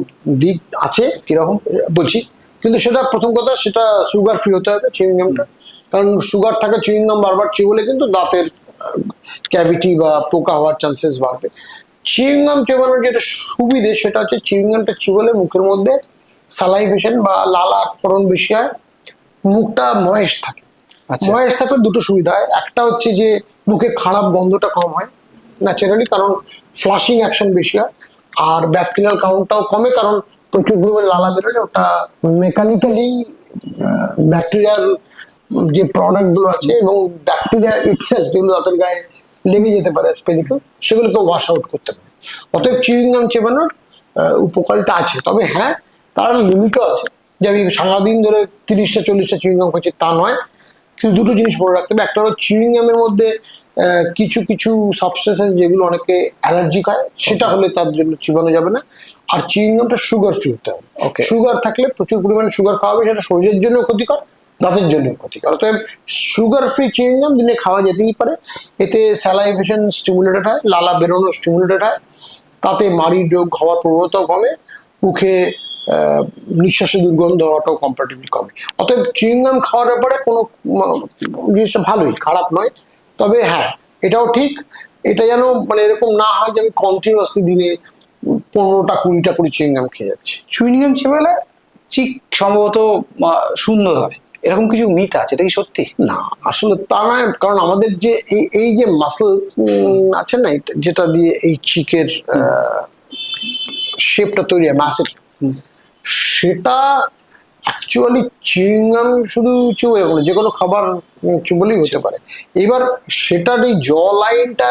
দিক আছে। কিরকম বলছি, কিন্তু সেটা প্রথম কথা, সেটা সুগার ফ্রি হতে হবে চুইংগামটা, কারণ সুগার থাকে চুইংগাম বারবার চিবোলে কিন্তু দাঁতের ক্যাভিটি বা পোকা হওয়ার চান্সেস বাড়বে। চুইংগাম চেবানোর যেটা সুবিধে সেটা হচ্ছে চুইংগামটা চিবোলে মুখের মধ্যে সালাইভেশন বা লালার ফোড়ন বেশি হয়, মুখটা ময়েস্ট থাকে। ময়েস্ট থাকলে দুটো সুবিধা হয়, একটা হচ্ছে যে মুখে খারাপ গন্ধটা কম হয় ন্যাচারালি, কারণ ফ্লাশিং অ্যাকশন বেশি হয়, আর ব্যাকটেরিয়াল কাউন্টটাও কমে, কারণ প্রচুর পরিমাণে লালা বেরোলে ওটা মেকানিক্যালি ব্যাকটেরিয়াল যে প্রোডাক্ট গুলো আছে এবং ব্যাকটেরিয়া ইটসেলফ যেগুলো দাঁতের গায়ে লেগে যেতে পারে স্পেলিফিক, সেগুলোকে ওয়াশ আউট করতে পারে। অতএব চুইংগাম চেবানোর উপকারিতা আছে, তবে হ্যাঁ, তার লিমিটও আছে। যে আমি সারাদিন ধরে 30টা 40টা চুইংগাম খাচ্ছি তা নয়, কিন্তু দুটো জিনিস মনে রাখতে হবে। একটা হলো চুইংগামের মধ্যে কিছু কিছু সাবস্টেন্স আছে যেগুলো অনেকে অ্যালার্জিক হয়, সেটা হলে তার জন্য চিবানো যাবে না। আর চুইংগামটা সুগার ফ্রি হতে হবে। সুগার থাকলে, প্রচুর পরিমাণে সুগার খাওয়া হবে, সেটা শরীরের জন্য ক্ষতিকর, দাঁতের জন্য ক্ষতিকর। অতএব সুগার ফ্রি চুইংগাম দিনে খাওয়া যেতেই পারে। এতে স্যালাইভেশন স্টিমুলেটেড হয়, লালা বেরোনো স্টিমুলেটেড হয়, তাতে মাড়ির রোগ হওয়ার প্রবণতাও কমে, মুখে নিঃশ্বাসে দুর্গন্ধ হওয়াটাও কম্পারেটিভলি কমে। অতএব চুইংগাম খাওয়ার ব্যাপারে কোনো জিনিসটা ভালোই, খারাপ নয়। তবে হ্যাঁ, এটাও ঠিক, এটা যেন মানে এরকম না হয় যে আমি কন্টিনিউয়াসলি দিনে 15টা 20টা করে চুইংগাম খেয়ে যাচ্ছে। চুইংগাম চেপে চিক সম্ভবত সুন্দর হয়, এরকম কিছু মিথ আছে, এটা কি সত্যি? না, আসলে তা নয়, কারণ আমাদের যে এই যে মাসল আছে না, যেটা দিয়ে এই চিকের শেপটা তৈরি হয়, মাসেল, সেটা অ্যাকচুয়ালি চুইংগাম শুধু চুবে না, যে কোনো খাবার চুবলেই হতে পারে। এবার সেটার এই জ লাইনটা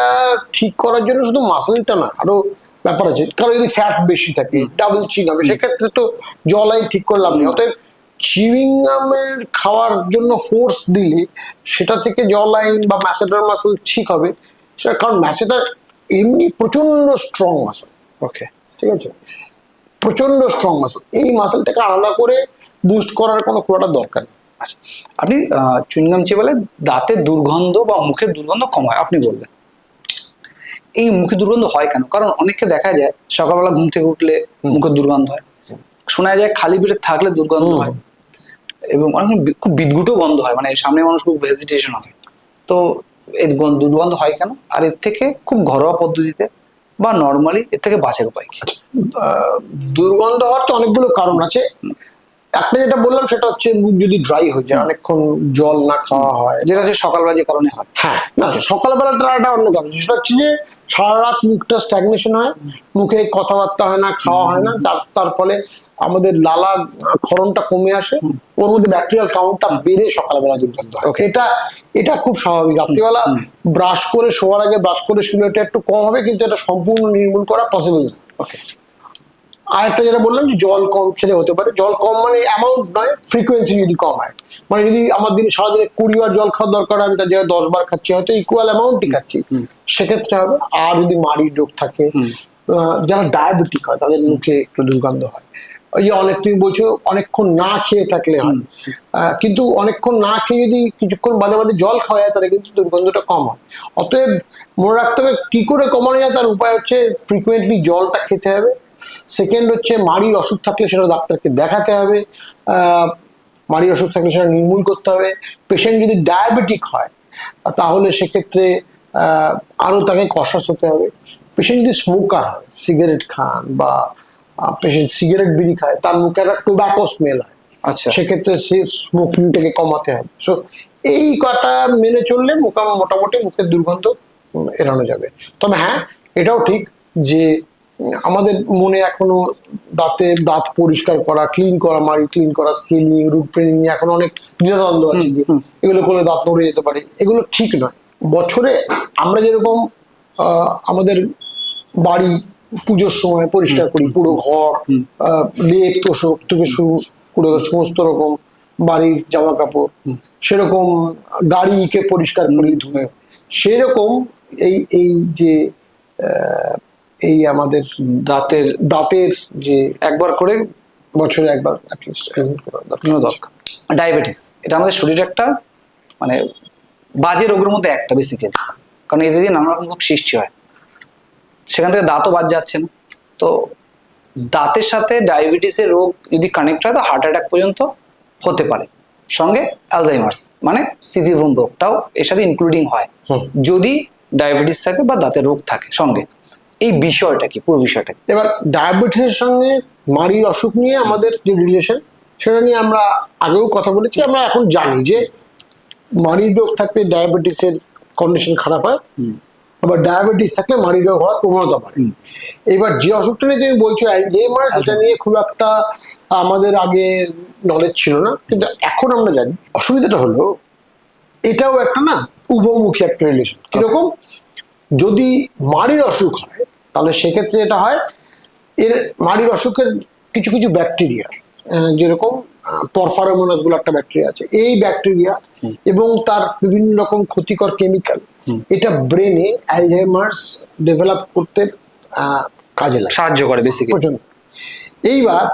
ঠিক করার জন্য শুধু মাসেলটা না, আরো ব্যাপার আছে। কারণ যদি ফ্যাট বেশি থাকে, ডাবল চুইংগাম, সেক্ষেত্রে তো জ লাইন ঠিক করে লাভ নেই। অতএব চুইংগামের খাওয়ার জন্য ফোর্স দিলে সেটা থেকে জ লাইন বা ম্যাসেটার মাসেল ঠিক হবে, সেটা কারণ ম্যাসেটার এমনি প্রচন্ড স্ট্রং মাসেল। ওকে, ঠিক আছে, প্রচন্ড স্ট্রং মাসেল, এই মাসেলটাকে আলাদা করে বুস্ট করার কোনো খুব দরকার নেই। আচ্ছা, আপনি চুইংগাম চেপে দাঁতের দুর্গন্ধ বা মুখের দুর্গন্ধ কম হয় আপনি বললেন, এই মুখে দুর্গন্ধ হয় কেন? কারণ অনেককে দেখা যায় সকালবেলা ঘুম থেকে উঠলে মুখের দুর্গন্ধ হয়, শোনা যায় খালি পেটে থাকলে দুর্গন্ধ হয়, এবং অনেক সময় খুব বিদঘুটও গন্ধ হয়, মানে সামনে মানুষ খুব হেজিটেশন হয়। তো এই দুর্গন্ধ হয় কেন? আর এর থেকে খুব ঘরোয়া পদ্ধতিতে বা নর্মালি এর থেকে বাঁচার উপায় কি? দুর্গন্ধ হওয়ার তো অনেকগুলো কারণ আছে। একটা যেটা বললাম সেটা হচ্ছে মুখ যদি ড্রাই হয়ে যায়, অনেকক্ষণ জল না খাওয়া হয়, যেটা হচ্ছে সকালবেলা যে কারণে হয়। হ্যাঁ, না সকালবেলাটা একটা অন্য কারণ, সেটা হচ্ছে যে সারা রাত মুখটা স্ট্যাগনেশন হয়, মুখে কথাবার্তা হয় না, খাওয়া হয় না, তার ফলে আমাদের লালা ক্ষরণটা কমে আসে, ওর মধ্যে ব্যাকটেরিয়াল কাউন্টটা বেড়ে সকালবেলা দুর্গন্ধ হয়। এটা খুব স্বাভাবিক। রাত্রিবেলা ব্রাশ করে শোয়ার আগে ব্রাশ করে শুলে এটা একটু কম হবে, কিন্তু এটা সম্পূর্ণ নির্মূল করা পসিবল না। ওকে, আর একটা যেটা বললাম যে জল কম খেলে হতে পারে। জল কম মানে অ্যামাউন্ট নয়, ফ্রিকোয়েন্সি যদি কম হয়, মানে যদি আমার দিনে সারাদিনে 20 বার জল খাওয়ার দরকার, আমি তার জায়গায় 10 বার খাচ্ছি, হয়তো ইকুয়াল অ্যামাউন্টই খাচ্ছি, সেক্ষেত্রে হবে। আর যদি মাড়ির রোগ থাকে, যারা ডায়াবেটিক হয় তাদের মুখে একটু দুর্গন্ধ হয়। ওই যে অনেক, তুমি বলছো অনেকক্ষণ না খেয়ে থাকলে হয়, কিন্তু অনেকক্ষণ না খেয়ে যদি কিছুক্ষণ বাদে বাদে জল খাওয়া যায় তাহলে কিন্তু দুর্গন্ধটা কম হয়। অতএব মনে রাখতে হবে কি করে কমানো যায়, তার উপায় হচ্ছে ফ্রিকুয়েন্টলি জলটা খেতে হবে। সেকেন্ড হচ্ছে মাড়ির অসুখ থাকলে সেটা ডাক্তারকে দেখাতে হবে, মাড়ির অসুখ থাকলে সেটা নির্মূল করতে হবে। পেশেন্ট যদি ডায়াবেটিক হয় তাহলে সেক্ষেত্রে আরো তাকে কশাস হতে হবে। পেশেন্ট যদি স্মোকার হয়, সিগারেট খান বা পেশেন্ট সিগারেট বিড়ি খায়, তার মুখে একটা টোব্যাকো স্মেল হয়, আচ্ছা, সেক্ষেত্রে সে স্মোকিংটাকে কমাতে হবে। সো এই কটা মেনে চললে মোটামুটি মুখের দুর্গন্ধ এড়ানো যাবে। তবে হ্যাঁ, এটাও ঠিক যে আমাদের মনে এখনো দাঁত পরিষ্কার করা, ক্লিন করা, মাড়ি ক্লিন করা, স্কেলিং, রুট ট্রেনিং নিয়ে এখন অনেক দ্বিধাদ্বন্দ্ব আছে যে এগুলো করলে দাঁত নড়ে যেতে পারে। এগুলো ঠিক নয়। বছরে আমরা যেরকম আমাদের বাড়ি পুজোর সময় পরিষ্কার করি, পুরো ঘর, লেপ তোষক থেকে শুরু করে সমস্ত রকম বাড়ির জামা কাপড়, সেরকম গাড়িকে পরিষ্কার করি, ধুয়ে, সেরকম এই যে এই আমাদের দাঁতের যে একবার করে বছরে একবার অ্যাটলিস্ট ক্লিন করা দরকার। ডায়াবেটিস এটা আমাদের শরীরে একটা মানে বাজে রোগের মধ্যে একটা বেসিক্যালি, কারণ এতে দিয়ে নানা রকম রোগ সৃষ্টি হয়, সেখান থেকে দাঁতও বাদ যাচ্ছে না। তো দাঁতের সাথে ডায়াবেটিসের রোগ যদি কানেক্ট হয় তো হার্ট অ্যাটাক পর্যন্ত হতে পারে, সঙ্গে অ্যালজাইমার্স মানে স্মৃতিভ্রম রোগটাও এর সাথে ইনক্লুডিং হয় যদি ডায়াবেটিস থাকে বা দাঁতের রোগ থাকে সঙ্গে। এই বিষয়টা কি, পুরো বিষয়টা কি? এবার ডায়াবেটিসের সঙ্গে মাড়ির অসুখ নিয়ে আমাদের যে রিলেশন, সেটা নিয়ে আমরা আগেও কথা বলেছি। আমরা এখন জানি যে মাড়ির রোগ থাকলে ডায়াবেটিসের কন্ডিশন খারাপ হয়, আবার ডায়াবেটিস থাকলে মাড়ির রোগ হওয়ার প্রবণতা বাড়ে। এবার যে অসুখটা নিয়ে তুমি বলছো অ্যালজাইমার্স, এটা নিয়ে খুব একটা আমাদের আগে নলেজ ছিল না, কিন্তু এখন আমরা জানি। অসুবিধাটা হলো এটাও একটা না উভমুখী একটা রিলেশন। কিরকম? যদি মাড়ির অসুখ হয় তাহলে সেক্ষেত্রে এটা হয়, এর মাড়ির অসুখের কিছু কিছু ব্যাকটেরিয়া, যেরকম পরফারোমোনাস বলে একটা ব্যাকটেরিয়া আছে, এই ব্যাকটেরিয়া এবং তার বিভিন্ন রকম ক্ষতিকর কেমিক্যাল, এটা ব্রেনে অ্যালজাইমার্স ডেভেলপ করতে কাজে লাগে, সাহায্য করে বেসিক্যালি। প্রচন্ড। এইবার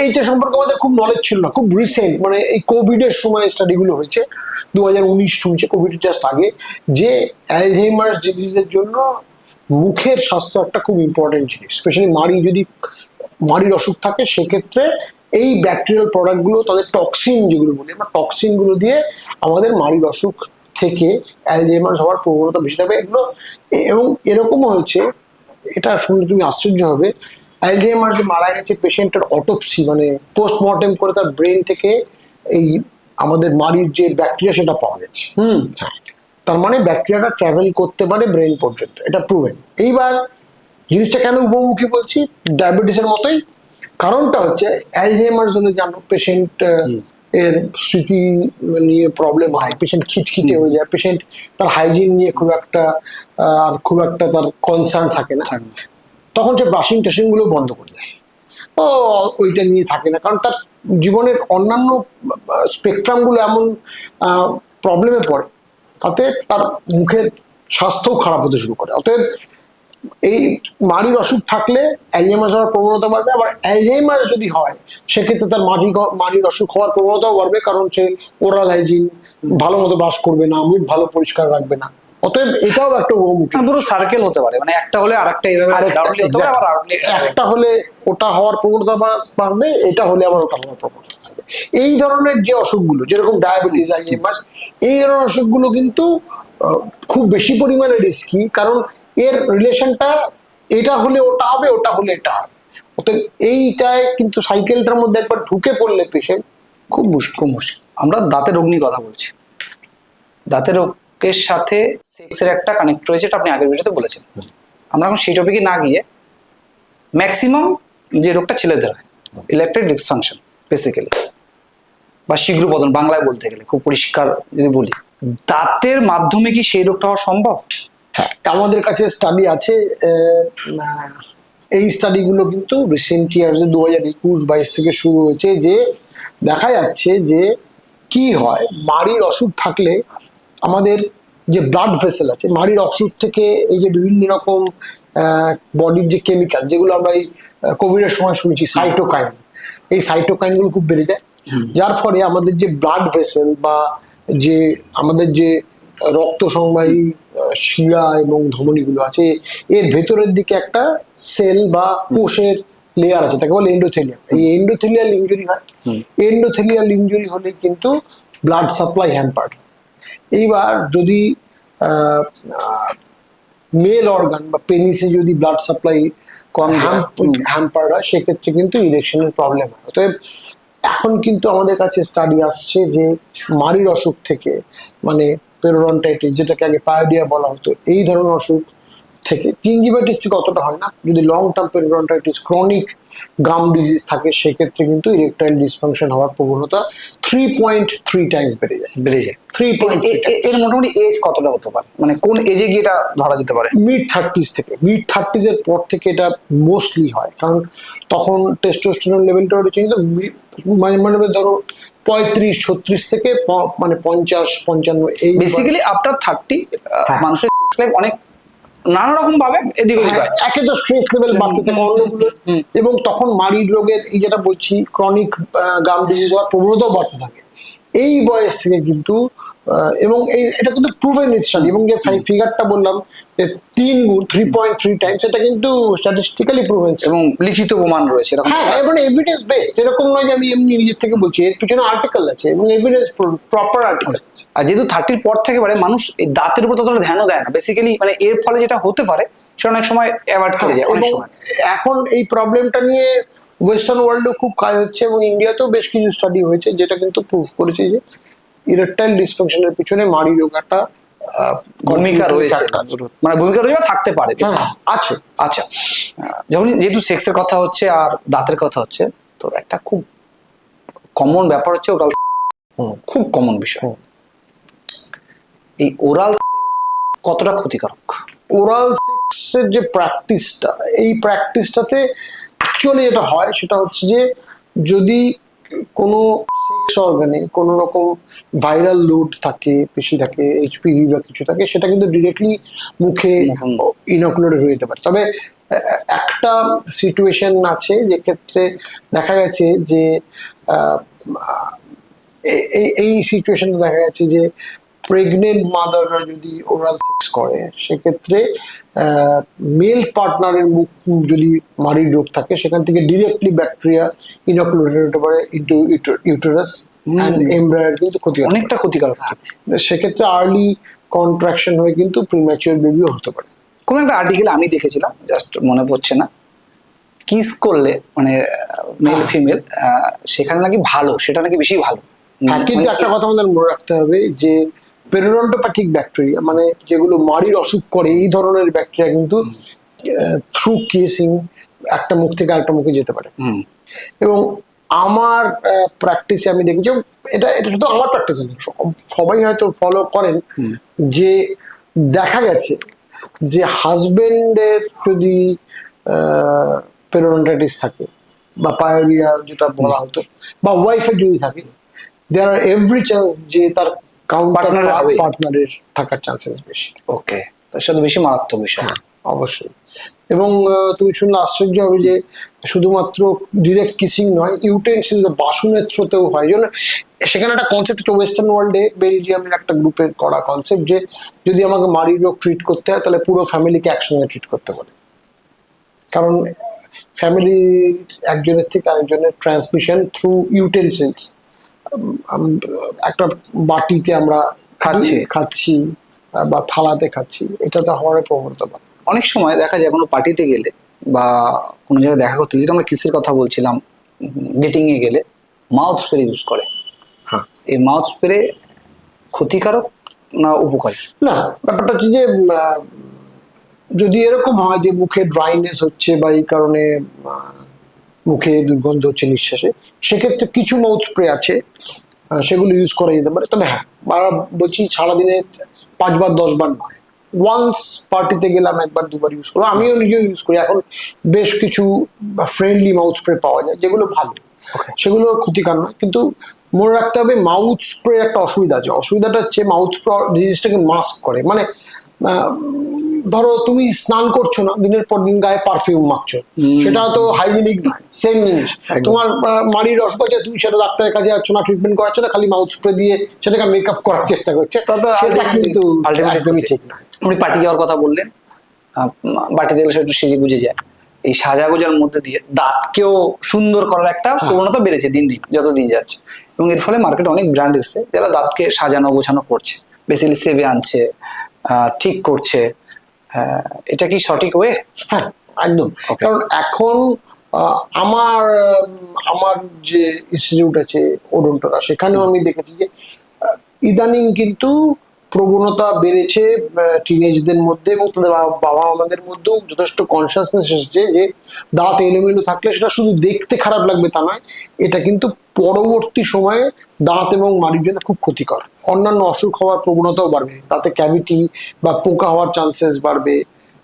এইটা সম্পর্কে আমাদের খুব নলেজ ছিল না, খুব রিসেন্ট, মানে এই কোভিডের সময় স্টাডিগুলো হয়েছে, 2019 চলছে, কোভিড জাস্ট আগে, যে অ্যালজাইমার্স ডিজিজের জন্য মুখের স্বাস্থ্য একটা খুব ইম্পর্টেন্ট জিনিস। স্পেশালি মাড়ির অসুখ থাকে, সেক্ষেত্রে এই ব্যাকটেরিয়াল প্রোডাক্টগুলো, তাদের টক্সিন যেগুলো বলি আমরা, টক্সিনগুলো দিয়ে আমাদের মাড়ির অসুখ থেকে অ্যালজাইমার্স হওয়ার প্রবণতা বেশি থাকবে। এগুলো এবং এরকমও হয়েছে এটা শুনলে তুমি আশ্চর্য হবে, অ্যালজাইমার যে মারা গেছে পেশেন্টের অটোপসি মানে পোস্টমর্টেম করে তার ব্রেন থেকে এই আমাদের মাড়ির যে ব্যাকটেরিয়া সেটা পাওয়া গেছে। হ্যাঁ, তার মানে ব্যাকটেরিয়াটা ট্রাভেল করতে পারে ব্রেন পর্যন্ত, এটা প্রুভেন। এইবার জিনিসটা কেন উপমুখী বলছি, ডায়াবেটিসের মতোই। কারণটা হচ্ছে অ্যালজাইমার হলে জানো পেশেন্ট এর স্মৃতি নিয়ে প্রবলেম হয়, পেশেন্ট খিটখিটে হয়ে যায়, পেশেন্ট তার হাইজিন নিয়ে খুব একটা তার কনসার্ন থাকে না, তখন সে ব্রাশিং টাশিং গুলো বন্ধ করে দেয়, ও ওইটা নিয়ে থাকে না, কারণ তার জীবনের অন্যান্য স্পেকট্রাম গুলো এমন প্রবলেমে পড়ে, তাতে তার মুখের স্বাস্থ্যও খারাপ হতে শুরু করে। অতএব এই মাড়ির অসুখ থাকলে অ্যালজাইমার হওয়ার প্রবণতা বাড়বে, আবার অ্যালজাইমার যদি হয় সেক্ষেত্রে তার মাড়ির অসুখ হওয়ার প্রবণতাও বাড়বে, কারণ সে ওরাল হাইজিন ভালো মতো ব্রাশ করবে না, মুখ ভালো পরিষ্কার রাখবে না। অতএব এটাও একটা বহুমুখী, পুরো সার্কেল হতে পারে, মানে একটা হলে আরেকটা এইভাবে downly হতে পারে, আবার একটা হলে ওটা হওয়ার প্রবণতা বাড়বে, এটা হলে আবার ওটা হওয়ার প্রবণতা থাকবে। এই ধরনের যে অসুখগুলো যেরকম ডায়াবেটিস, অ্যালজাইমার, এই ধরনের অসুখগুলো কিন্তু খুব বেশি পরিমাণে রিস্কি, কারণ এর রিলেশনটা এটা হলে ওটা হবে, ওটা হলে এটা হবে। অতএব এইটায় কিন্তু সাইকেলটার মধ্যে একবার ঢুকে পড়লে পেশেন্ট খুব মুশকিল। আমরা দাঁতের রোগ নিয়ে কথা বলছি। দাঁতের রোগের সাথে সেক্সের একটা কানেক্ট রয়েছে, এটা আপনি আগের ভিডিওতে বলেছেন। আমরা এখন সেই টপিকে না গিয়ে ম্যাক্সিমাম যে রোগটা ছেলেদের হয়, ইলেকট্রিক ডিসফাংশন বেসিক্যালি, বা শীঘ্রপতন বাংলায় বলতে গেলে খুব পরিষ্কার যদি বলি, দাঁতের মাধ্যমে কি সেই রোগটা হওয়া সম্ভব? হ্যাঁ, আমাদের কাছে স্টাডি আছে, এই স্টাডিগুলো কিন্তু রিসেন্ট ইয়ার্সে 2021-22 থেকে শুরু হয়েছে, যে দেখা যাচ্ছে যে কি হয় মাড়ির অসুখ থাকলে আমাদের যে ব্লাড ভেসেল আছে, মাড়ির অসুখ থেকে এই যে বিভিন্ন রকম বডির যে কেমিক্যাল, যেগুলো আমরা এই কোভিডের সময় শুনেছি সাইটোকাইন, এই সাইটোকাইনগুলো খুব বেড়ে যায়, যার ফলে আমাদের যে ব্লাড ভেসেল বা যে আমাদের যে রক্ত সংবাহী শিরা এবং ধমনীগুলো আছে, এর ভেতরের দিকে একটা সেল বা কোষের লেয়ার আছে, তাকে বলে এন্ডোথেলিয়াম। এই এন্ডোথেলিয়াল ইনজুরি হয়, এন্ডোথেলিয়াল ইনজুরি হলে কিন্তু ব্লাড সাপ্লাই হ্যাম্পার্ড হয়। এইবার যদি মেল অর্গান বা পেনিসে যদি ব্লাড সাপ্লাই কম হ্যাম্পার্ড হয়, সেক্ষেত্রে কিন্তু ইরেকশনের প্রবলেম হয়। অতএব এখন কিন্তু আমাদের কাছে স্টাডি আসছে যে মাড়ির অসুখ থেকে, মানে পেরিওডন্টাইটিস যেটাকে আগে পায়োডিয়া বলা হতো, এই ধরনের অসুখ থেকে, জিঞ্জিভাইটিস থেকে অতটা হয় না, যদি লং টার্ম পেরিওডন্টাইটিস ক্রনিক গাম ডিজিজ থাকে, সেক্ষেত্রে কিন্তু ইরেকটাইল ডিসফাংশন হওয়ার প্রবণতা 3.3 টাইমস বেড়ে যায়। 3.3। এর মোটামুটি এজ কতটা হতে পারে, মানে কোন এজে গিয়ে এটা ধরা যেতে পারে? মিড-30s থেকে, মিড-30s এর পর থেকে এটা মোস্টলি হয়, কারণ তখন টেস্টোস্টেরন লেভেলটা রয়েছে, কিন্তু মানে ধরো 35-36 থেকে মানে 50-55 এই বেসিক্যালি আফটার 30 মানুষের সেক্স লাইফ অনেক নানা রকম ভাবে এদিক ওদিক হয়। একে তো স্ট্রেস লেভেল বাড়তে থাকে অন্যগুলো, এবং তখন মাড়ির রোগের এই যেটা বলছি ক্রনিক গাম ডিজিজ হওয়ার প্রবণতাও বাড়তে থাকে এই বয়স থেকে কিন্তু। এবং এটা কিন্তু প্রুভেন স্টাডি, এবং যে ফিগারটা বললাম যে 3 গুণ 3.3 টাইমস, এটা কিন্তু স্ট্যাটিস্টিক্যালি প্রুভেন এবং লিখিত প্রমাণ রয়েছে এরকম। হ্যাঁ, এবং এভিডেন্স বেসড, এরকম নয় যে আমি এমনি নিজের থেকে বলছি, এর পিছনে আর্টিকেল আছে এবং এভিডেন্স প্রপার আর্টিকেল আছে। আর যেহেতু 30 পর থেকে পারে মানুষ এই দাঁতের উপর ততটা ধ্যানও দেয় না বেসিক্যালি, মানে এর ফলে যেটা হতে পারে সেটা অনেক সময় অ্যাভয়েড করে যায় অনেক সময়। এখন এই প্রবলেমটা নিয়ে ওয়েস্টার্ন ওয়ার্ল্ডেও খুব কাজ হচ্ছে, এবং ইন্ডিয়াতেও বেশ কিছু স্টাডি হয়েছে যেটা কিন্তু প্রুভ করেছে যে ইরেকটাইল ডিসফাংশনের পিছনে মাড়ি রোগ একটা ভূমিকা রয়েছে, মানে ভূমিকা রয়েছে বা থাকতে পারে আছে। আচ্ছা, যখন যেহেতু সেক্সের কথা হচ্ছে আর দাঁতের কথা হচ্ছে, তো একটা খুব কমন ব্যাপার হচ্ছে ওরাল, খুব কমন বিষয়। এই ওরাল কতটা ক্ষতিকারক? ওরাল সেক্সের যে প্র্যাকটিসটা, এই প্র্যাকটিসটাতে অ্যাকচুয়ালি যেটা হয় সেটা হচ্ছে যে যদি কোনো সেক্স অর্গানে কোনো রকম ভাইরাল লোড থাকে, বেশি থাকে, এইচপিভি বা কিছু থাকে, সেটা কিন্তু ডিরেক্টলি মুখে ইনকুলেটেড হয়ে যেতে পারে। তবে একটা সিচুয়েশন আছে যে ক্ষেত্রে দেখা গেছে যে এই সিচুয়েশনটা দেখা গেছে যে প্রেগনেন্ট মাদাররা যদি ওরাল সেক্স করে, সেক্ষেত্রে মেল পার্টনারের মুখ যদি মাড়ির রোগ থাকে, সেখান থেকে ডিরেক্টলি ব্যাকটেরিয়া ইনকুলেটেড হতে পারে ইনটু ইউটেরাস এন্ড এমব্রায়োর, কিন্তু অনেকটা ক্ষতিকারক। সেক্ষেত্রে আর্লি কন্ট্রাকশন হয়ে কিন্তু প্রিম্যাচিওর বেবিও হতে পারে। কোন একটা আর্টিকেল আমি দেখেছিলাম, জাস্ট মনে পড়ছে না, কিস করলে মানে মেল ফিমেল সেখানে নাকি ভালো, সেটা নাকি বেশি ভালো। হ্যাঁ, কিন্তু একটা কথা আমাদের মনে রাখতে হবে যে পেরিওডন্টোপ্যাথিক ব্যাকটেরিয়া মানে যেগুলো মাড়ির অসুখ করে, এই ধরনের ব্যাকটেরিয়া কিন্তু থ্রু কিসিং একটা মুখ থেকে আরেকটা মুখে যেতে পারে। এবং আমার প্র্যাকটিসে আমি দেখেছি, এটা এটা শুধু আমার প্র্যাকটিসে না, সবাই হয়তো ফলো করেন, যে দেখা গেছে যে হাজবেন্ডের যদি পেরিওডন্টাইটিস থাকে বা পায়োরিয়া যেটা বলা হতো, বা ওয়াইফের যদি থাকে, দেয়ার আর এভরি চান্স যে তার Partner হবে। পার্টনারের থাকার চান্সেস বেশি। ওকে, তার সাথে বেশি মারাত্মক বিষয়। অবশ্যই। এবং তুমি শুনলে আশ্চর্য হবে যে শুধুমাত্র ডিরেক্ট কিসিং নয়, ইউটেন্সিল বাসনের থ্রোতেও হয়। জন্য সেখানে একটা কনসেপ্ট হচ্ছে ওয়েস্টার্ন ওয়ার্ল্ডে, বেলজিয়ামের একটা গ্রুপের করা কনসেপ্ট, যে যদি আমাকে মাড়ির রোগ ট্রিট করতে হয় তাহলে পুরো ফ্যামিলিকে একসঙ্গে ট্রিট করতে পারে, কারণ ফ্যামিলির একজনের থেকে আরেকজনের ট্রান্সমিশন থ্রু ইউটেন্সিলস। একটা বাটিতে আমরা খাচ্ছি বা থালাতে খাচ্ছি, এটা তো হওয়ার প্রবণতা। অনেক সময় দেখা যায় কোনো পার্টিতে গেলে বা কোনো জায়গায় দেখা করতে, যেটা আমরা কিসের কথা বলছিলাম, ডেটিং এ গেলে মাউথ স্প্রে ইউজ করে। হ্যাঁ, এই মাউথ স্প্রে ক্ষতিকারক না উপকারী? না, ব্যাপারটা হচ্ছে যে যদি এরকম হয় যে মুখে ড্রাইনেস হচ্ছে বা এই কারণে মুখে দুর্গন্ধ হচ্ছে নিঃশ্বাসে, সেক্ষেত্রে কিছু মাউথ স্প্রে আছে, সেগুলো ইউজ করা যেতে পারে। তবে হ্যাঁ, বলছি সারাদিনে 5 বার 10 বার নয়, ওয়ান্স পার্টিতে গেলাম একবার দুবার ইউজ করবো। আমিও নিজেও ইউজ করি। এখন বেশ কিছু ফ্রেন্ডলি মাউথ স্প্রে পাওয়া যায় যেগুলো ভালো, সেগুলো ক্ষতিকর নয়। কিন্তু মনে রাখতে হবে মাউথ স্প্রে একটা অসুবিধা আছে। অসুবিধাটা হচ্ছে মাউথ স্প্রে জিনিসটাকে মাস্ক করে। মানে ধরো তুমি স্নান করছো না, দিনের পর দিন গায়ে পারফিউম মাখছো, সেটা তো হাইজিনিক নয়। সেম জিনিস, তোমার মাড়ির অসুখ আছে, তুমি সেটা ডাক্তারের কাছে যাচ্ছ না, ট্রিটমেন্ট করাচ্ছ না, খালি মাউথ স্প্রে দিয়ে সেটাকে মেকআপ করার চেষ্টা করছে, সেটা কিন্তু একদমই ঠিক নয়। আপনি পার্টি যাওয়ার কথা বললেন, বাটিতে গেলে সে একটু সেজে গুজে যায়। এই সাজা গোজার মধ্যে দিয়ে দাঁতকেও সুন্দর করার একটা প্রবণতা বেড়েছে দিন দিন, যত দিন যাচ্ছে। এবং এর ফলে মার্কেটে অনেক ব্র্যান্ড এসেছে যারা দাঁতকে সাজানো গোছানো করছে, বেসিক্যালি সেভে আনছে, ঠিক করছে। এটা কি সঠিক ওয়ে? হ্যাঁ, একদম। কারণ এখন আমার আমার যে ইনস্টিটিউট আছে ওডোন্টোরা, সেখানেও আমি দেখেছি যে ইদানিং কিন্তু প্রবণতা বেড়েছে টিনেজদের মধ্যে, এবং তাদের বাবা মাদের মধ্যেও যথেষ্ট কনসিয়াসনেস এসেছে যে দাঁত এলোমেলো থাকলে সেটা শুধু দেখতে খারাপ লাগবে তা নয়, এটা কিন্তু পরবর্তী সময়ে দাঁত এবং মাড়ির জন্য খুব ক্ষতিকর। অন্যান্য অসুখ হওয়ার প্রবণতাও বাড়বে, দাঁতে ক্যাভিটি বা পোকা হওয়ার চান্সেস বাড়বে,